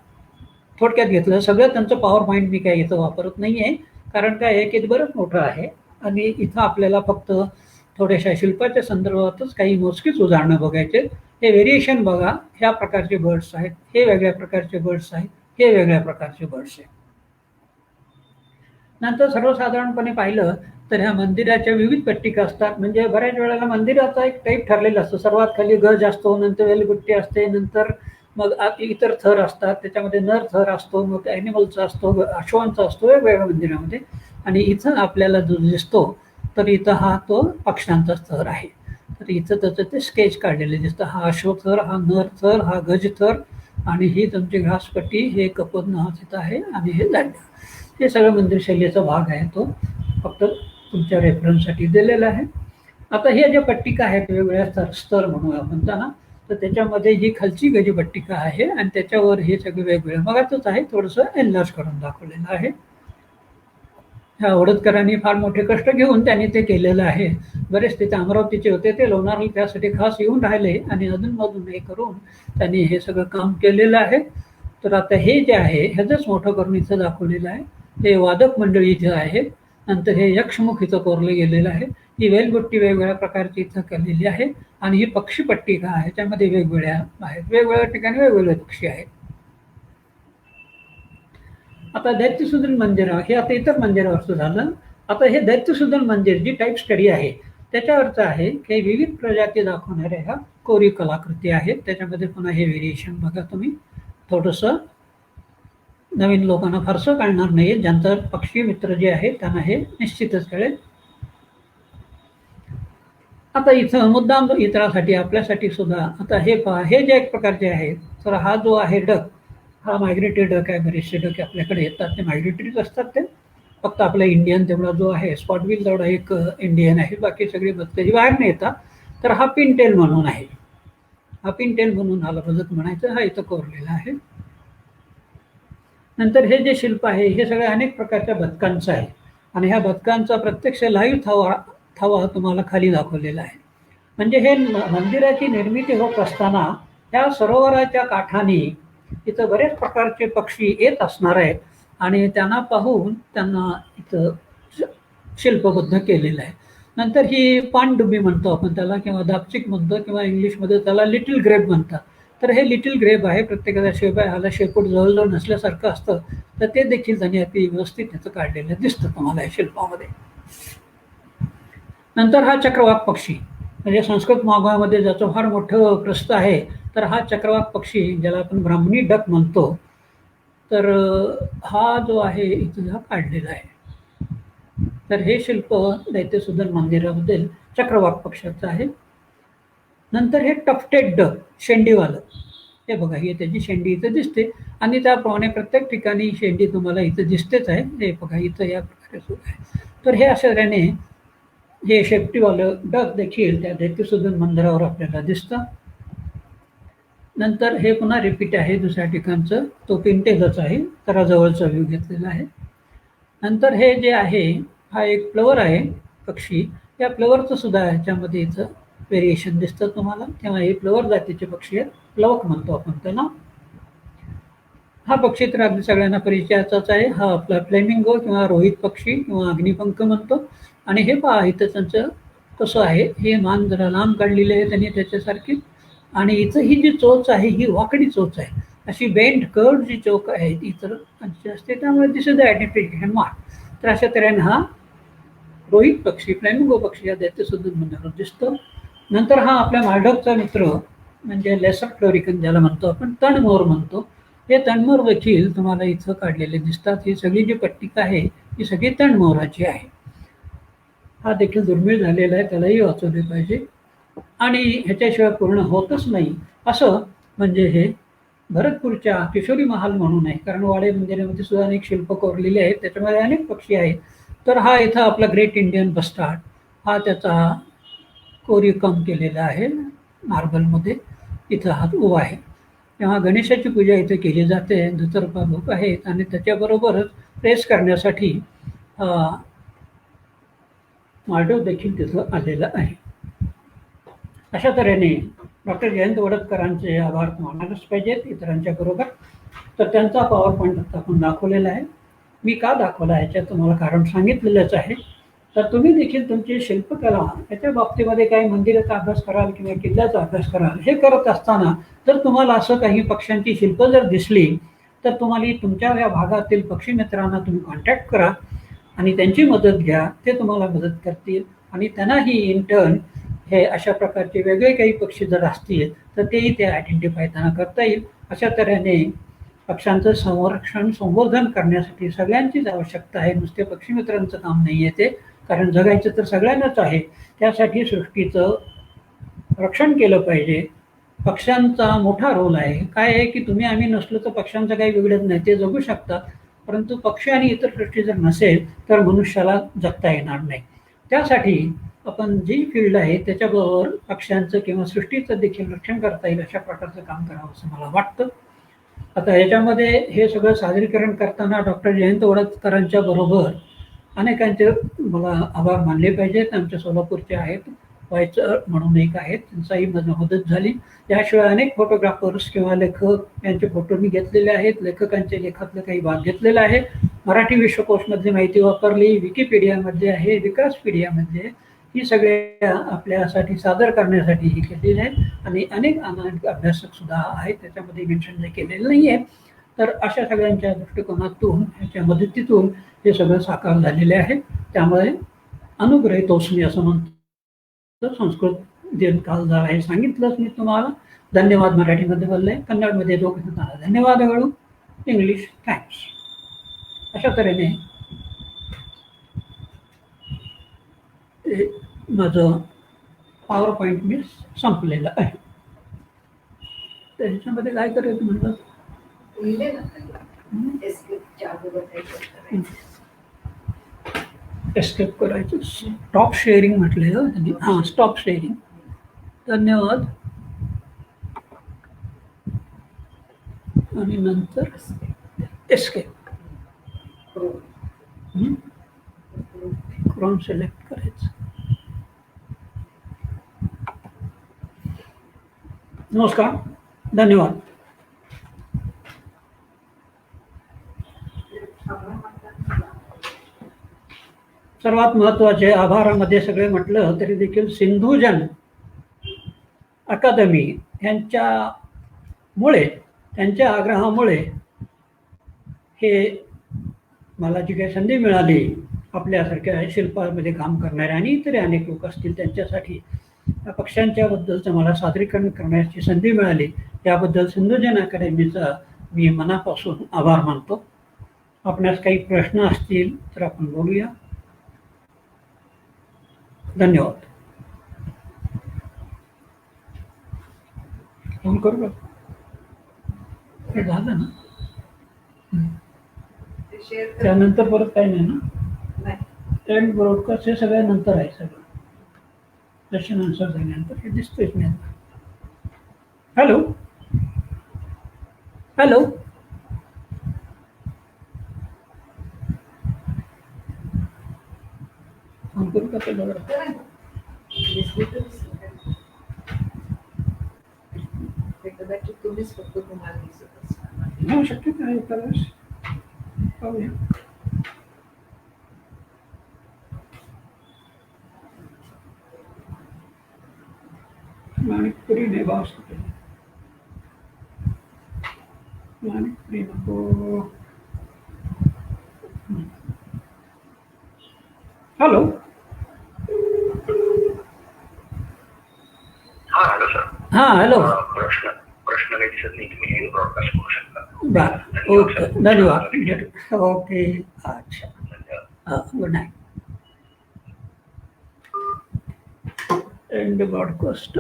थोडक्यात घेतलं सगळं त्यांचं पॉवर पॉईंट मी काही इथं वापरत नाही आहे. कारण काय आहे की बरंच मोठं आहे आणि इथं आपल्याला फक्त थोड्याशा शिल्पाच्या संदर्भातच काही मोजकीच उदाहरणं बघायचे. हे व्हेरिएशन बघा, ह्या प्रकारचे बर्ड्स आहेत, हे वेगळ्या प्रकारचे बर्ड्स आहेत, हे वेगळ्या प्रकारचे बर्ड्स आहेत. नंतर सर्वसाधारणपणे पाहिलं तर ह्या मंदिराच्या विविध पट्टिका असतात. म्हणजे बऱ्याच वेळेला मंदिराचा एक टाईप ठरलेला असतो. सर्वात खाली गज असतो, नंतर वेलबुट्टी असते, नंतर मग इतर थर असतात, त्याच्यामध्ये नर थर असतो, मग ॲनिमलचा असतो, अश्वांचा असतो, वेगवेगळ्या मंदिरामध्ये. आणि इथं आपल्याला जो दिसतो तर इथं हा तो पक्ष्यांचा थर आहे. तर इथं त्याचं ते स्केच काढलेले दिसतं. हा अश्वथर, हा नर थर, हा गज थर, आणि ही तुमची घासपट्टी, हे कपोत नावाचं आहे, आणि हे दांड्या. हे सगळं मंदिर शैलीचा भाग आहे, तो फक्त तुमच्या रेफरन्ससाठी दिलेला आहे. आता हे ज्या पट्टिका आहेत वेगवेगळ्या स्तर म्हणून आपण त्यांना, तर त्याच्यामध्ये ही खालची गजी पट्टिका आहे आणि त्याच्यावर हे सगळे वेगवेगळे बघायचंच आहे, थोडंसं एनलार्ज करून दाखवलेलं आहे. ह्या ओडतकरांनी फार मोठे कष्ट घेऊन त्यांनी ते केलेलं आहे. बरेच तिथे अमरावतीचे होते, ते लोणारला त्यासाठी खास येऊन राहिले आणि अधूनमधून हे करून त्यांनी हे सगळं काम केलेलं आहे. तर आता हे जे आहे ह्याचंच मोठं करून इथं दाखवलेलं आहे. हे वादक मंडळी इथं आहे. नंतर हे यक्षमुख इथं कोरले गेलेलं आहे. ही वेलबुट्टी वेगवेगळ्या प्रकारची इथं केलेली आहे. आणि ही पक्षी पट्टिका आहे, त्यामध्ये वेगवेगळ्या आहेत, वेगवेगळ्या ठिकाणी वेगवेगळे पक्षी आहेत. आता दैत्यसूदन मंदिर हे आता इतर मंदिरावरचं झालं. आता हे दैत्यसूदन मंदिर जी टाईप स्टडी आहे त्याच्यावरचं आहे. काही विविध प्रजाती दाखवणाऱ्या ह्या कोरीव कलाकृती आहेत. त्याच्यामध्ये पुन्हा हे व्हेरिएशन बघा तुम्ही. थोडंसं नवीन लोकांना फारसं कळणार नाही, ज्यांचं पक्षी मित्र जे आहे त्यांना हे निश्चितच कळेल. आता इथं मुद्दाम इतरांसाठी आपल्यासाठी सुद्धा आता हे पहा, हे जे एक प्रकारचे आहेत, तर हा जो आहे डक, हा मायग्रेटरी डक आहे. बरेचसे डक आपल्याकडे येतात, ते मायग्रेटरीच असतात. ते फक्त आपला इंडियन तेवढा जो आहे स्पॉटबिल तेवढा एक इंडियन आहे, बाकी सगळी बदकही बाहेर नाही येतात. तर हा पिनटेल म्हणून आहे, हा पिनटेल म्हणून हाला बदक म्हणायचं, हा इथं कोरलेला आहे. नंतर हे जे शिल्प आहे हे सगळ्या अनेक प्रकारच्या बदकांचं आहे आणि ह्या बदकांचा प्रत्यक्ष लाईव्ह थवा तुम्हाला खाली दाखवलेला आहे. म्हणजे हे मंदिराची निर्मिती होत असताना त्या सरोवराच्या काठाने इथं बरेच प्रकारचे पक्षी येत असणार आहेत आणि त्यांना पाहून त्यांना इथं शिल्पबद्ध केलेलं आहे. नंतर ही पानडुबी म्हणतो आपण त्याला, किंवा दापचिक म्हणतो, किंवा इंग्लिशमध्ये त्याला लिटिल ग्रेप म्हणतात. तर हे लिटिल ग्रेप आहे. प्रत्येकाचा शेप आहे, ह्याला शेपूट जवळजवळ नसल्यासारखं असतं, तर ते देखील त्यांनी अति व्यवस्थित त्याचं काढलेलं दिसतं तुम्हाला या शिल्पामध्ये. नंतर हा चक्रवाक पक्षी, म्हणजे संस्कृत महाकाव्यामध्ये ज्याचं फार मोठं प्रस्थ आहे, तर हा चक्रवाक पक्षी ज्याला आपण ब्राह्मणी डक म्हणतो, तर हा जो आहे इथं हा काढलेला आहे. तर हे शिल्प दैत्यसूदन मंदिराबद्दल चक्रवाक पक्षाचं आहे. नंतर हे टफ्टेड डक, शेंडीवालं, हे बघा, ही त्याची शेंडी इथं दिसते आणि त्याप्रमाणे प्रत्येक ठिकाणी शेंडी तुम्हाला इथं दिसतेच आहे. हे बघा इथं या प्रकारे सुरू आहे. तर हे अशा तऱ्हेने हे शेपटीवालं डक देखील त्या दैत्यसूदन मंदिरावर आपल्याला दिसतं. नंतर हे पुन्हा रिपीट आहे दुसऱ्या ठिकाणचं, तो पिंटेलच आहे, तर जवळचा व्ह्यू घेतलेला आहे. नंतर हे जे आहे हा एक फ्लवर आहे पक्षी, या फ्लवरचं सुद्धा ह्याच्यामध्ये इथं व्हेरिएशन दिसतं तुम्हाला. तेव्हा हे फ्लवर जातीचे पक्षी आहेत, प्लवक म्हणतो आपण त्यांना. हा पक्षी तर अगदी सगळ्यांना परिचयाचाच आहे. हा आपला फ्लेमिंगो किंवा रोहित पक्षी किंवा अग्निपंख म्हणतो. आणि हे पहा इथं त्यांचं कसं आहे, हे मान जरा लांब काढलेले आहे त्यांनी त्याच्यासारखी, आणि इथं ही जी चोच आहे ही वाकडी चोच आहे, अशी बेंड कर्व जी चोच आहे ती इतर असते, त्यामुळे दिस इज द आयडेंटिफिकेशन मार्क. तर अशा तऱ्हेने हा रोहित पक्षी, फ्लेमिंगो पक्षी या दैत्यसूदन मंदिरावर दिसतो. नंतर हा आपल्या मालडॉगचा मित्र म्हणजे लेसर फ्लोरिकन ज्याला म्हणतो आपण, तणमोर म्हणतो, हे तणमोर देखील तुम्हाला इथं काढलेले दिसतात. ही सगळी जी पट्टिका आहे ही सगळी तणमोराची आहे. हा देखील दुर्मिळ झालेला आहे, त्यालाही वाचवले पाहिजे. आणि ह्याच्याशिवाय पूर्ण होतच नाही असं म्हणजे हे भरतपूरच्या किशोरी महाल म्हणून आहे, कारण वाडे मंदिरामध्ये सुद्धा अनेक शिल्प कोरलेले आहेत, त्याच्यामध्ये अनेक पक्षी आहेत. तर हा इथं आपला ग्रेट इंडियन बस्टार्ड, हा त्याचा कोरीव काम केलेला आहे मार्बलमध्ये, इथं हा उभा आहे. तेव्हा गणेशाची पूजा इथे केली जाते, दुतर्फा लोक आहेत आणि त्याच्याबरोबरच प्रेस करण्यासाठी मार्डव देखील तिथं आलेला आहे. अशा तऱ्हेने डॉक्टर जयंत वडतकरांचे आभार मानायलाच पाहिजेत इतरांच्या बरोबर. तर त्यांचा पॉवर पॉईंट आता आपण दाखवलेला आहे. मी का दाखवला ह्याच्यात तुम्हाला कारण सांगितलेलंच आहे. तर तुम्ही देखील तुमची शिल्पकला याच्या बाबतीमध्ये काही मंदिराचा अभ्यास कराल किंवा किल्ल्याचा अभ्यास कराल. हे करत असताना जर तुम्हाला असं काही पक्ष्यांची शिल्प जर दिसली तर तुम्हाला तुमच्या या भागातील पक्षी मित्रांना तुम्ही कॉन्टॅक्ट करा आणि त्यांची मदत घ्या. ते तुम्हाला मदत करतील आणि त्यांनाही इन टर्न हे अशा प्रकारचे वेगळे काही पक्षी जर असतील तर तेही ते आयडेंटिफाय त्यांना करता येईल. अशा तऱ्हेने पक्ष्यांचं संरक्षण संवर्धन करण्यासाठी सगळ्यांचीच आवश्यकता आहे. नुसते पक्षी मित्रांचं काम नाही आहे ते, कारण जगायचं तर सगळ्यांनाच आहे. त्यासाठी सृष्टीचं रक्षण केलं पाहिजे. पक्ष्यांचा मोठा रोल आहे. काय आहे की तुम्ही आम्ही नसलो तर पक्ष्यांचं काही बिघडत नाही, ते जगू शकतात. परंतु पक्षी आणि इतर सृष्टी जर नसेल तर मनुष्याला जगता येणार नाही. त्यासाठी आपण जी फील्ड आहे त्याच्याबरोबर पक्ष्यांचं किंवा सृष्टीचं देखील रक्षण करता येईल अशा प्रकारचं काम करावं असं मला वाटतं. आता याच्यामध्ये हे सगळं सादरीकरण करताना डॉक्टर जयंत वडतकरांच्या बरोबर अनेकांचे मला आभार मानले पाहिजेत. आमच्या सोलापूरचे आहेत, व्हायचं म्हणून एक आहेत, त्यांचाही मदत झाली. याशिवाय अनेक फोटोग्राफर्स किंवा लेखक यांचे फोटो मी घेतलेले आहेत. लेखकांच्या लेखातलं काही भाग घेतलेला आहे. मराठी विश्वकोशमधली माहिती वापरली, विकिपीडियामध्ये आहे, विकासपीडियामध्ये ही सगळे आपल्यासाठी सादर करण्यासाठी ही केलेली आहेत आणि अनेक अभ्यासक सुद्धा आहेत, त्याच्यामध्ये मेन्शन केलेलं नाही आहे. तर अशा सगळ्यांच्या दृष्टिकोनातून ह्याच्या मदतीतून हे सगळं साकार झालेले आहे. त्यामुळे अनुग्रहितोस्मी असं म्हणतो. संस्कृत दिन काल झाला हे सांगितलंच मी तुम्हाला. धन्यवाद. मराठीमध्ये बोलले, कन्नडमध्ये दोघं धन्यवाद ಹೇಳು, इंग्लिश थँक्स. अशा तऱ्हेने माझं पॉवर पॉईंट मी संपलेलं आहे. त्याच्यामध्ये काय करायचं म्हणलं, एस्केप करायचं. स्टॉप शेअरिंग म्हटलेलं त्यांनी. हां, स्टॉप शेअरिंग. धन्यवाद. आणि नंतर एस्केप. क्रोम सिलेक्ट करायचं. नमस्कार, धन्यवाद. सर्वात महत्त्वाचे आभारामध्ये सगळे म्हटलं तरी देखील सिंधुजन अकादमी यांच्यामुळे, त्यांच्या आग्रहामुळे हे मला जी काही संधी मिळाली आपल्यासारख्या शिल्पामध्ये काम करणारे आणि इतर अनेक लोक असतील त्यांच्यासाठी पक्ष्यांच्या बद्दलचं मला सादरीकरण करण्याची संधी मिळाली. याबद्दल सिंधुजन अकॅडमीचा मी मनापासून आभार मानतो. आपणास काही प्रश्न असतील तर आपण बोलूया. धन्यवाद. फोन करू का? हे झालं ना, त्यानंतर परत काही नाही ना. एंड ब्रॉडकास्ट हे सगळ्या नंतर आहे. सगळं क्वेश्चन आन्सर झाल्यानंतर हे दिसतोच नाही. हॅलो हॅलो, फोन करू का? तुम्हीच फक्त तुम्हाला दिसत नाही शक्य आहे. पाहूया. माणिकपुरी नेबास माणिकपुरी नको. हॅलो. Hello sir. हां हॅलो. प्रश्न काही दिसत नाही, तुम्ही ब्रॉडकास्ट करू शकता. बरं, ओके, धन्यवाद. ओके, अच्छा, हां, गुड नाईट. End broadcast.